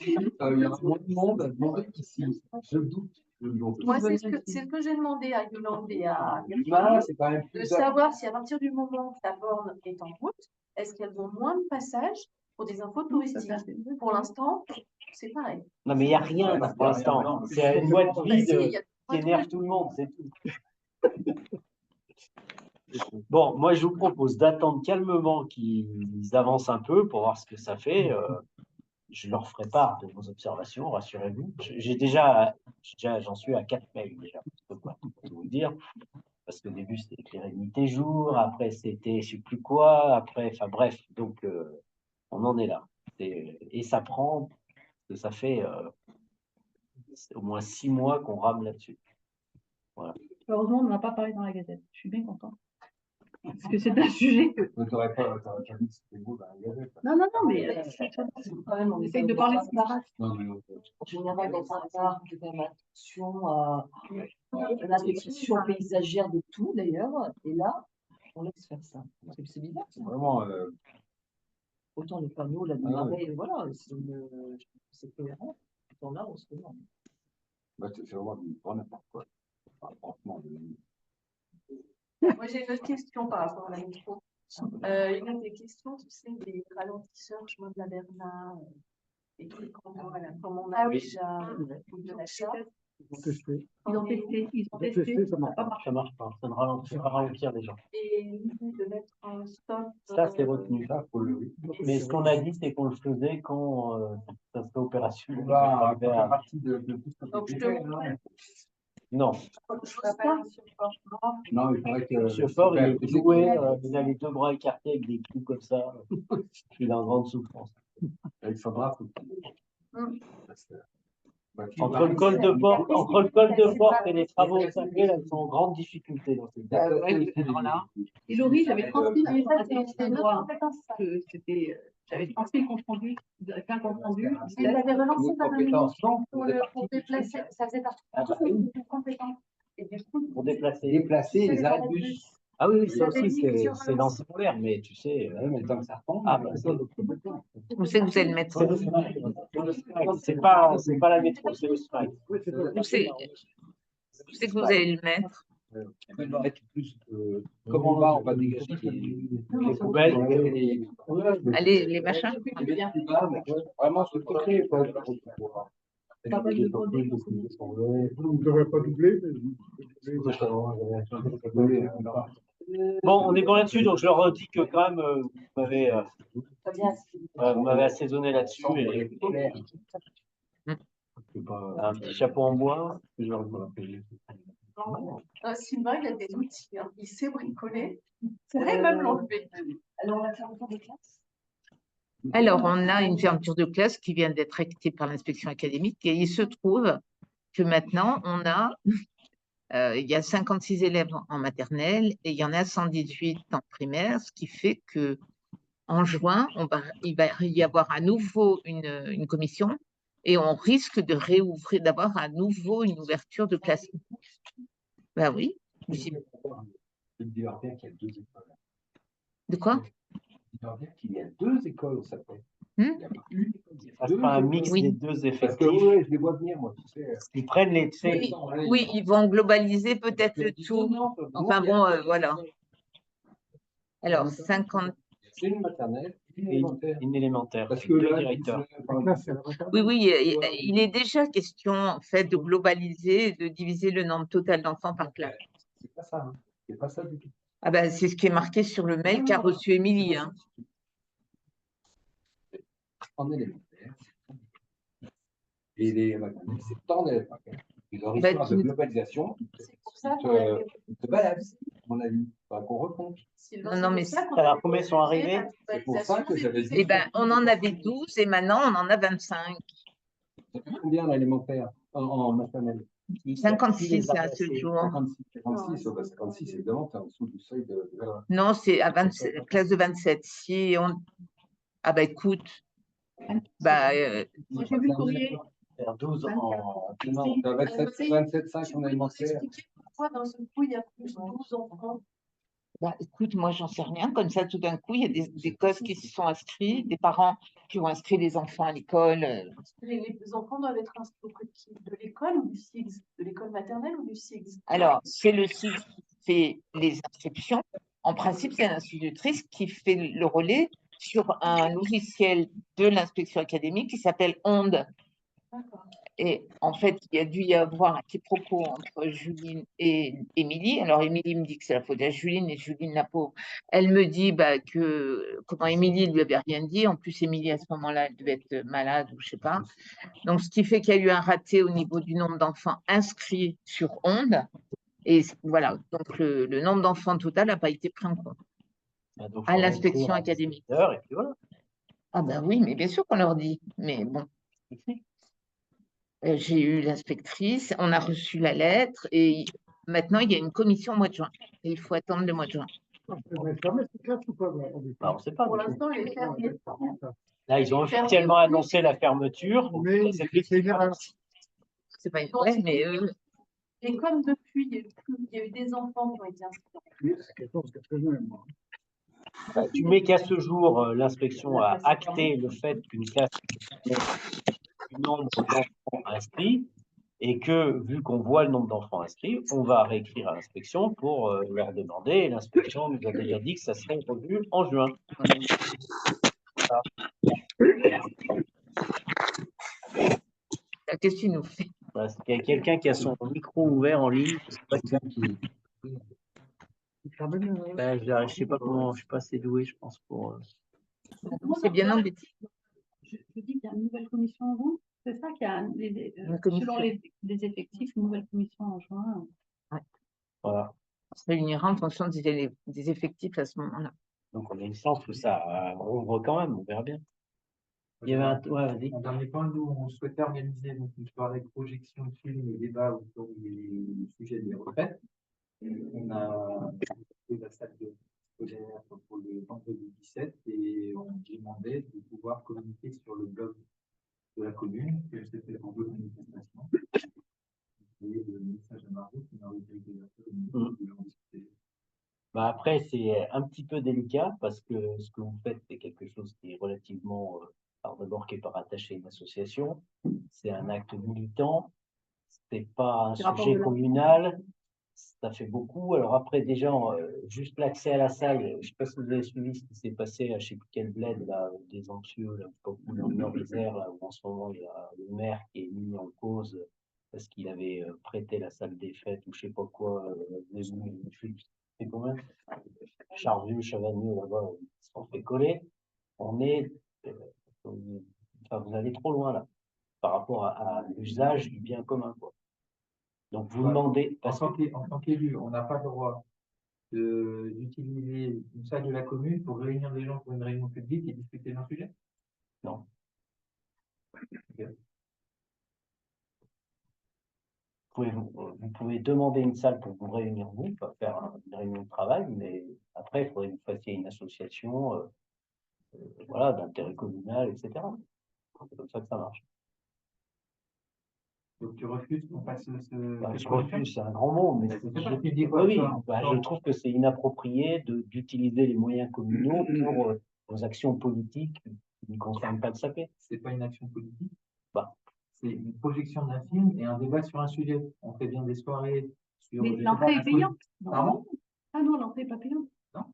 il y a moins de monde à demander qu'ici. Je doute. Moi, c'est ce que j'ai demandé à Yolande et à Là, c'est quand même de plus. savoir si à partir du moment que la borne est en route, est-ce qu'elles ont moins de passages pour des infos touristiques. Pour l'instant, c'est pareil. Non, mais il n'y a rien pour l'instant. C'est une boîte vide qui énerve tout le monde, c'est tout. Bon, moi, je vous propose d'attendre calmement qu'ils avancent un peu pour voir ce que ça fait. Je leur ferai part de vos observations, rassurez-vous. J'en suis à 4 mails déjà, pour tout vous dire. Parce qu'au début, c'était éclairé nuit et jour, après, c'était je ne sais plus quoi, après, enfin bref, donc on en est là. Et ça prend, ça fait au moins 6 mois qu'on rame là-dessus. Voilà. Heureusement, on n'en a pas parlé dans la Gazette. Je suis bien contente. Parce que c'est un sujet que. Tu n'aurais pas dit que c'était beau dans la gazette. Non, mais Quand même, on essaye de parler de ça. Non, mais En général, dans un parc, on fait quand même attention à la description paysagère de tout, d'ailleurs. Et là, on laisse faire ça. C'est bizarre. c'est vraiment. Autant les panneaux, la démarrée, voilà, c'est cohérent. Autant là, on se demande. C'est vraiment du grand n'importe quoi. Enfin, franchement, Moi, j'ai une autre question par rapport à la métro. Une des questions, tu sais, des ralentisseurs, chemin de la Bernard, et tout, comme on a déjà de l'achat. Ils ont testé, ça marche pas. Ça marche pas, ça ne ralentit pas ralentir les gens. Et l'idée de mettre un stop. Ça, c'est retenu. Mais ce qu'on a dit, c'est qu'on le faisait quand ça serait opérationnel. Là, on fait partie de tout ce Donc, je te montre. Non. Je rappelle un support noir. Non, il paraît que. Ce fort, il est cloué, il a les 2 bras écartés avec des clous comme ça. Il est en grande souffrance. Alexandra, faut Entre le col de porte et les travaux au Sacré, elles sont en grande difficulté dans cette Et Laurie, j'avais transmis un message à moi que c'était. J'avais transmis le compte rendu. Vous avez fait un compte rendu. Et vous avez relancé par pour déplacer, ça faisait partie de vos compétences. Et du coup, pour déplacer. déplacer les arrêts de bus. Ah oui, ça aussi, c'est lancé pour l'air, mais tu sais. Mais tant que ça retombe, Vous savez que vous allez le mettre. C'est pas la métro, c'est le smile. Vous savez que vous allez le mettre. Comme on va dégager les poubelles. Allez, les machins. Vraiment, ce côté. Vous ne devrez pas doubler. Bon, on est bon là-dessus, donc je leur dis que quand même, vous m'avez assaisonné là-dessus. Un petit chapeau en bois. Sylvain, il a des outils, hein. Il sait bricoler. Il pourrait même l'enlever. Alors, la fermeture des classes. Alors, on a une fermeture de classe qui vient d'être actée par l'inspection académique et il se trouve que maintenant, il y a 56 élèves en maternelle et il y en a 118 en primaire, ce qui fait que en juin, il va y avoir à nouveau une commission et on risque de réouvrir, d'avoir à nouveau une ouverture de classe. Ben oui. Je peux te dire bien qu'il y a 2 écoles. De quoi? Je peux te dire qu'il y a 2 écoles au Sacré. Ça fera un mix Oui. des deux Parce que effectifs. ouais, je les vois venir, moi, tu sais. Ils prennent les, tu sais, Oui, ils vont globaliser peut-être le tout. Enfin bon, voilà. Alors, 50. C'est une maternelle, une et élémentaire. une élémentaire, Parce et que deux là, directeurs. Là, c'est la maternelle. Oui, oui, il est déjà question en fait de globaliser, de diviser le nombre total d'enfants par classe. c'est pas ça, hein. C'est pas ça du tout. Ah ben, c'est ce qui est marqué sur le mail qu'a reçu Émilie. Hein. En élémentaire. Et les maternelles, c'est en élèves. Et leur Bah, histoire de globalisation, C'est pour ça ils qu'on a été- te baladent, à mon avis. Faudra qu'on reconte. Sylvain, Non, c'est mais pour ça qu'on alors, a combien sont proposé arrivés? la C'est pour ça que j'avais dit. Eh ben, on en avait 12 et maintenant on en a 25. C'est combien l'élémentaire en maternelle? 56 à ce jour. 56, 56, oh, bah, 56, évidemment, tu es en dessous du seuil de. Non, c'est à 27, classe de 27. Si on... Ah bah écoute, bah, Moi, j'ai vu le courrier. Faire 12 en. Non, tu as 27, 27, 5 Tu en peux nous élémentaire. expliquer pourquoi dans ce coup il y a plus 12 enfants? bah, écoute, moi j'en sais rien. Comme ça, tout d'un coup, il y a des gosses qui se sont inscrits, des parents qui ont inscrit les enfants à l'école. Les enfants doivent être inscrits auprès de qui? De l'école ou du SIGS? De l'école maternelle ou du SIGS? Alors, c'est le SIG qui fait les inscriptions. En principe, c'est l'institutrice qui fait le relais sur un logiciel de l'inspection académique qui s'appelle ONDE. D'accord. Et en fait, il y a dû y avoir un quiproquo entre Juline et Émilie. Alors, Émilie me dit que c'est la faute à Juline et Juline, la pauvre, elle me dit bah, que comment Émilie ne lui avait rien dit. En plus, Émilie, à ce moment-là, elle devait être malade ou je sais pas. Donc, ce qui fait qu'il y a eu un raté au niveau du nombre d'enfants inscrits sur ONDE. Et voilà, donc le nombre d'enfants total n'a pas été pris en compte Bah, donc, à faut l'inspection réécrire à académique. 17 h, et puis voilà. Ah ben oui, mais bien sûr qu'on leur dit. Mais bon, j'ai eu l'inspectrice, on a reçu la lettre et maintenant il y a une commission au mois de juin. Et il faut attendre le mois de juin. On va fermer cette classe ou pas? Bah, on ne sait pas. Pour l'instant, les fermiers. Là, ils ont officiellement annoncé la fermeture. Mais c'est une erreur. C'est pas une ouais, mais Et comme depuis, il y a eu des enfants qui ont été inscrits. 14, 80, moi. Bah, tu mets qu'à ce jour, l'inspection a acté le fait qu'une classe ait du nombre d'enfants inscrits et que, vu qu'on voit le nombre d'enfants inscrits, on va réécrire à l'inspection pour leur demander. Et l'inspection nous a déjà dit que ça serait revu en juin. qu'est-ce que tu nous fais? Voilà, il y a quelqu'un qui a son micro ouvert en ligne. Je sais pas qui. Ben, je sais pas comment, je suis pas assez doué, je pense, pour. C'est bien embêté. Je dis qu'il y a une nouvelle commission en juin. C'est ça qu'il y a selon les effectifs, une nouvelle commission en juin. Voilà. On se réunira en fonction des effectifs à ce moment-là. Donc on a une chance que ça rouvre quand même, on verra bien. Il y avait un. Ouais, vas-y. En dernier point, nous, on souhaitait organiser donc, une soirée de projection de films et débat autour des sujets des retraites. On a fait la salle de scolaire pour le vendredi 17 et on demandait de pouvoir communiquer sur le blog de la commune, que c'était en deux manifestations. Vous voyez le message à Margot qui m'a redirigé vers la commune. Bah après, c'est un petit peu délicat parce que ce que vous faites, c'est quelque chose qui est relativement, alors d'abord qui n'est pas rattaché à une association, c'est un acte militant, c'est pas un sujet communal, ça fait beaucoup. Alors après, déjà, juste l'accès à la salle, je ne sais pas si vous avez suivi ce qui s'est passé à je ne sais plus quel bled, là, des Anxieux, là, dans le Nord-Isère, là, où en ce moment, il y a le maire qui est mis en cause parce qu'il avait prêté la salle des fêtes ou je ne sais pas quoi, c'est combien? Charvieux, Chavagneux, là-bas, ils se sont fait coller. On est, enfin, vous allez trop loin là, par rapport à l'usage du bien commun, quoi. Donc vous demandez. En tant qu'élu, on n'a pas le droit d'utiliser une salle de la commune pour réunir des gens pour une réunion publique et discuter d'un sujet? Non. Vous pouvez demander une salle pour vous réunir, vous, pas faire une réunion de travail, mais après, il faudrait que vous fassiez une association voilà, d'intérêt communal, etc. C'est comme ça que ça marche. Donc tu refuses qu'on fasse Je refuse, c'est un grand mot, mais je trouve que c'est inapproprié d'utiliser les moyens communaux pour vos actions politiques qui ne concerne pas le SAPé. C'est pas une action politique. Bah. C'est une projection d'un film et un débat sur un sujet. On fait bien des soirées sur. Mais je sais l'entrée pas, est payante. Pardon? Ah non, l'entrée n'est pas payante. Non.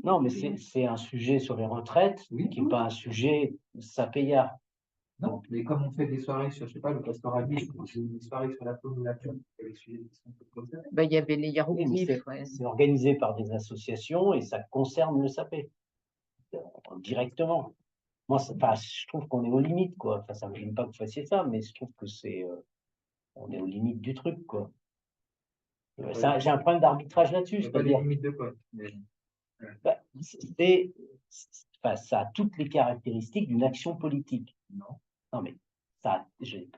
Non, mais c'est un sujet sur les retraites Oui. qui n'est pas un sujet sapéyard. Non, mais comme on fait des soirées sur, je sais pas, le pastoralisme, des soirées sur la population, des sujets qui sont comme ça. Ben, il y avait les Oui, mais hiéroglyphes. Ouais. c'est organisé par des associations et ça concerne le SAPé directement. Moi, je trouve qu'on est aux limites, quoi. Enfin, ça ne me gêne pas que vous fassiez ça, mais je trouve que on est aux limites du truc, quoi. J'ai un problème d'arbitrage là-dessus. Il n'y a pas des limites de quoi. Bah, ça a toutes les caractéristiques d'une action politique. Non, mais ça, j'ai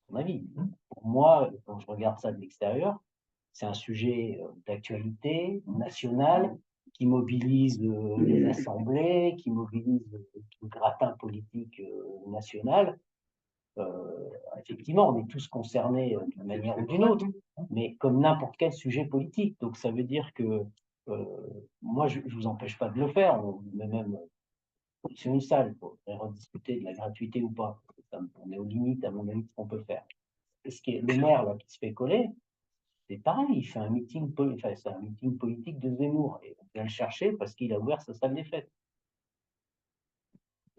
mon avis. Pour moi, quand je regarde ça de l'extérieur, c'est un sujet d'actualité nationale qui mobilise les assemblées, qui mobilise tout le gratin politique national. Effectivement, on est tous concernés d'une manière ou d'une autre, mais comme n'importe quel sujet politique. Donc ça veut dire que moi, je ne vous empêche pas de le faire. On met même sur une salle pour rediscuter de la gratuité ou pas. On est aux limites, à mon avis, de ce qu'on peut faire. Le maire là, qui se fait coller, c'est pareil, il fait un meeting, c'est un meeting politique de Zemmour. Et on vient le chercher parce qu'il a ouvert sa salle des fêtes.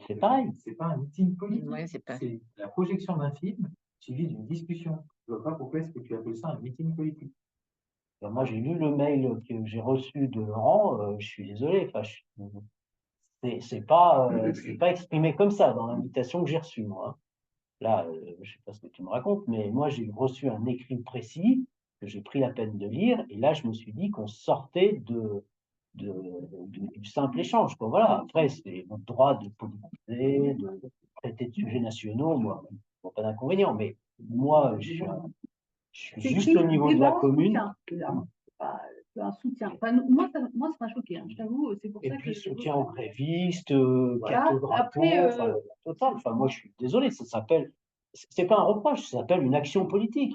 C'est pareil. C'est pas un meeting politique. Ouais, c'est la projection d'un film suivi d'une discussion. Je ne vois pas pourquoi est-ce que tu appelles ça un meeting politique. Alors moi, j'ai lu le mail que j'ai reçu de Laurent. Je suis désolé. Enfin, c'est pas exprimé comme ça dans l'invitation que j'ai reçue, moi. Hein. Là, je ne sais pas ce que tu me racontes, mais moi, j'ai reçu un écrit précis que j'ai pris la peine de lire. Et là, je me suis dit qu'on sortait du simple échange. Quoi. Voilà. Après, c'est notre droit de politiser, de traiter de sujets nationaux. Moi, je ne vois pas d'inconvénient. Mais moi, je suis juste au niveau de la commune. Un soutien. Enfin, moi, ça m'a choqué, hein, je t'avoue. C'est pour et ça puis que soutien aux grévistes, voilà. carte drapeau, Après, total. Enfin, moi, je suis désolé, ça s'appelle, c'est pas un reproche, ça s'appelle une action politique.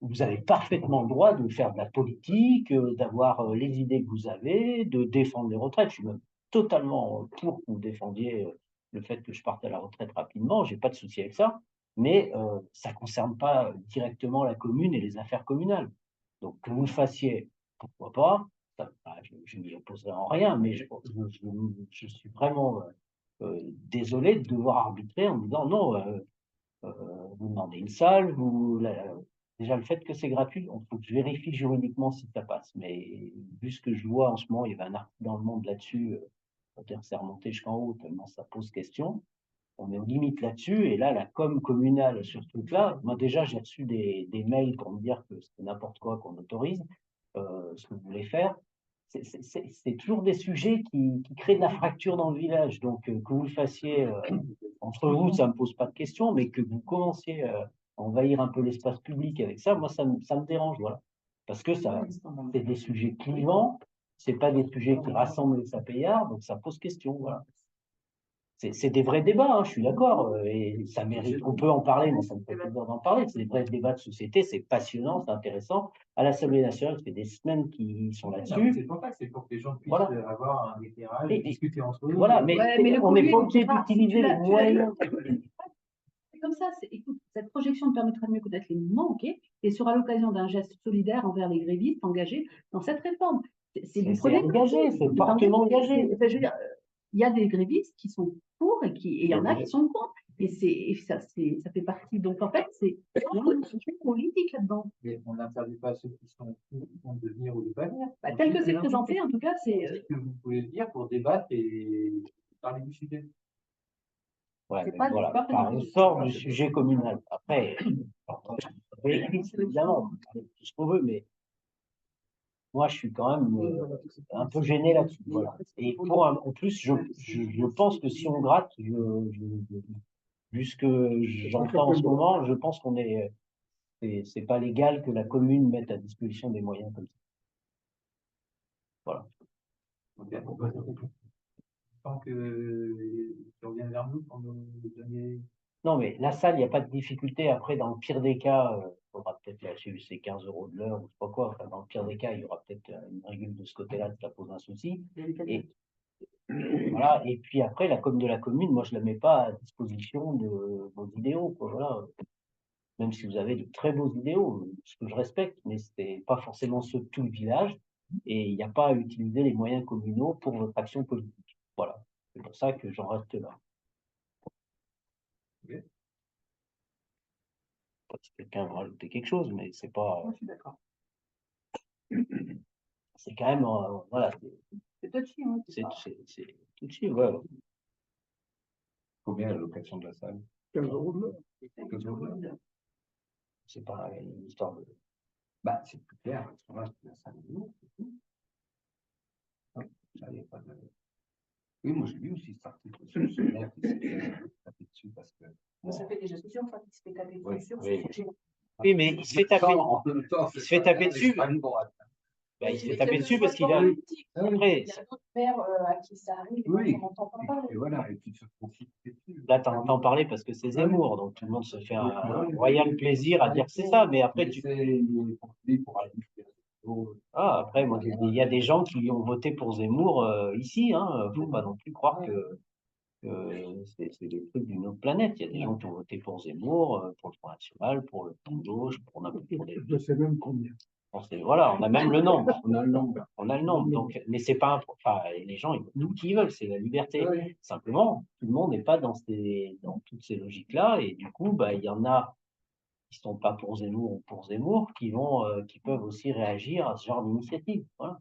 Vous avez parfaitement le droit de faire de la politique, d'avoir les idées que vous avez, de défendre les retraites. Je suis même totalement pour que vous défendiez le fait que je parte à la retraite rapidement. J'ai pas de souci avec ça, mais ça concerne pas directement la commune et les affaires communales. Donc que vous le fassiez, pourquoi pas. Je m'y opposerai en rien, mais je suis vraiment désolé de devoir arbitrer en disant non, vous demandez une salle, déjà le fait que c'est gratuit, il faut que je vérifie juridiquement si ça passe. Mais vu ce que je vois en ce moment, il y avait un article dans le monde là-dessus, c'est remonté jusqu'en haut, tellement ça pose question. On est aux limites là-dessus, et là, la com communale sur ce truc-là, moi déjà, j'ai reçu des mails pour me dire que c'est n'importe quoi qu'on autorise, ce que vous voulez faire. C'est toujours des sujets qui créent de la fracture dans le village. Donc, que vous le fassiez entre vous, ça ne me pose pas de question, mais que vous commenciez à envahir un peu l'espace public avec ça, moi, ça me dérange, voilà. Parce que c'est des sujets clivants, c'est pas des sujets qui rassemblent les sapéillards, donc ça pose question, voilà. C'est des vrais débats, hein, je suis d'accord, et ça mérite, on peut en parler, mais ça me fait plaisir d'en parler, c'est des vrais débats de société, c'est passionnant, c'est intéressant. À l'Assemblée nationale, ça fait des semaines qu'ils sont là-dessus. C'est pour ça que c'est pour que les gens puissent voilà. avoir un éclairage, discuter entre eux. Voilà, mais on n'est pas obligé d'utiliser les moyens. C'est comme ça, écoute, cette projection te permettra de mieux connaître les mouvements, ok, et sera l'occasion d'un geste solidaire envers les grévistes engagés dans cette réforme. C'est engagé, c'est fortement engagé. Je veux dire, il y a des grévistes qui sont pour et il y en a qui sont contre. Et ça fait partie. Donc, en fait, c'est une sujet politique là-dedans. Mais on n'interdit pas ceux qui sont pour de venir ou de ne pas venir. Tel que c'est présenté, en tout cas, c'est. Ce que vous pouvez dire pour débattre et parler du sujet. Ouais, voilà, on sort du sujet communal. Après, évidemment, tout ce qu'on veut, mais moi, je suis quand même un peu gêné là-dessus. Voilà. Et en plus, je pense que si on gratte, vu ce que j'entends en ce moment, je pense qu'on c'est pas légal que la commune mette à disposition des moyens comme ça. Voilà. Tant que tu reviens vers nous pour nous donner. Non, mais la salle, il n'y a pas de difficulté. Après, dans le pire des cas, il faudra peut-être lâcher ces 15 € de l'heure ou je sais pas quoi. Enfin, dans le pire des cas, il y aura peut-être une règle de ce côté-là, ça pose un souci. Voilà. Et puis après, la com de la commune, moi, je ne la mets pas à disposition de vos idéaux, quoi, voilà. Même si vous avez de très beaux idéaux, ce que je respecte, mais ce n'est pas forcément ceux de tout le village, et il n'y a pas à utiliser les moyens communaux pour votre action politique. Voilà. C'est pour ça que j'en reste là. Pas si quelqu'un veut rajouter quelque chose, mais c'est pas. Moi, je suis d'accord. C'est quand même, voilà, C'est touchy, hein. c'est touchy, ouais. Combien la location de la salle? 15 € de l'heure. 15 € de l'heure. C'est pas une histoire de. Bah, c'est plus clair, parce que là, c'est la salle de l'eau, c'est tout. Ah, ça, y a pas de... Oui, moi j'ai vu aussi cet article sur ce maire qui s'est fait taper dessus parce que. Mais ça fait déjà plusieurs fois qu'il se fait taper Oui, dessus sur oui. ce sujet. Oui, mais il se fait taper. En même temps, Il se fait taper dessus. Pas une droite. Bah, il se fait Mais taper quel dessus que parce soit qu'il a. le politique, Après, il y a d'autres maires à qui ça arrive et Oui. dont on n'entend pas parler. Et voilà, et puis se profiter dessus. là, tu entends parler parce que c'est Zemmour, donc tout le monde se fait un royal plaisir à dire que c'est ça, mais après, tu. Ah, après, moi, il y a des gens qui ont voté pour Zemmour ici, hein. Faut pas non plus croire que c'est des trucs d'une autre planète. Il y a des gens qui ont voté pour Zemmour, pour le Front National, pour le Front de Gauche, pour n'importe quel. Je sais même combien. Voilà, on a même le nombre. On a le nombre. On a le nombre. Donc, mais c'est pas enfin, les gens, ils votent tout qui veulent, c'est la liberté. Oui. Simplement, tout le monde n'est pas dans toutes ces logiques-là, et du coup, bah, il y en a qui sont pas pour Zemmour ou pour Zemmour, qui peuvent aussi réagir à ce genre d'initiative. Voilà.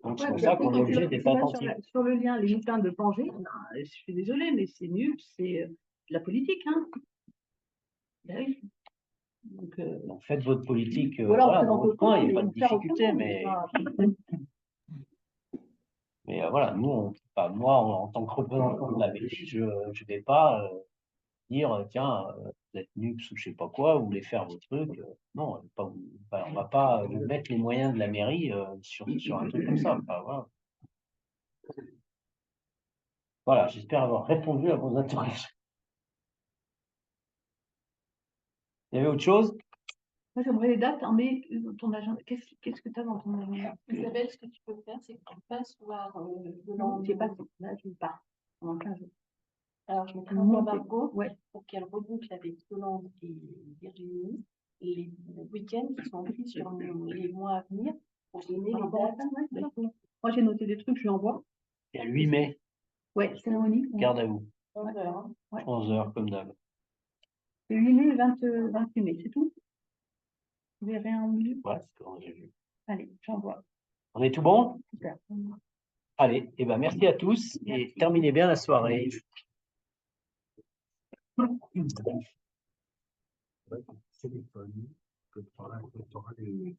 Donc, c'est Ouais, pour puis ça après, qu'on est quand obligé tu d'être vas attentif. sur le lien, les lutins de Pangée, ben, je suis désolée, mais c'est nul, c'est de la politique, hein. Ben oui. Donc, faites votre politique, Voilà, on voilà, dans présente votre coin, il n'y a pas de autrement, mais faire difficulté, autrement, mais voilà, nous, enfin, moi, en tant que représentant de la mairie, je ne vais pas dire, tiens, vous êtes NUPS ou je sais pas quoi, vous voulez faire vos trucs. Non, on va pas vous mettre les moyens de la mairie sur un truc comme ça. Enfin, voilà. Voilà, j'espère avoir répondu à vos interrogations. Il y avait autre chose? moi j'aimerais les dates en mai, ton agenda. Qu'est-ce que tu as dans ton agenda? Isabelle, ce que tu peux faire, c'est que tu passes voir le Non, j'ai pas, lendemain. là, je pars pendant 15 jours. Alors, je mettrai un Monter. Margot Ouais. pour qu'elle reboucle avec Yolande et Virginie les week-ends qui sont pris sur les mois à venir pour donner Par les rapport à dates. ça, ouais, d'accord. Moi j'ai noté des trucs, je lui envoie. Il y a le 8 mai, Ouais, cérémonie. garde à vous. 11 heures, hein. Ouais. 11h, comme d'hab. C'est 8 mai et 28 mai, c'est tout? Vous verrez en milieu. Voilà, c'est ce que j'ai vu. Allez, j'envoie. On est tout bon? Super. Allez, et ben merci à tous et terminez bien la soirée. Téléphone, que tu auras les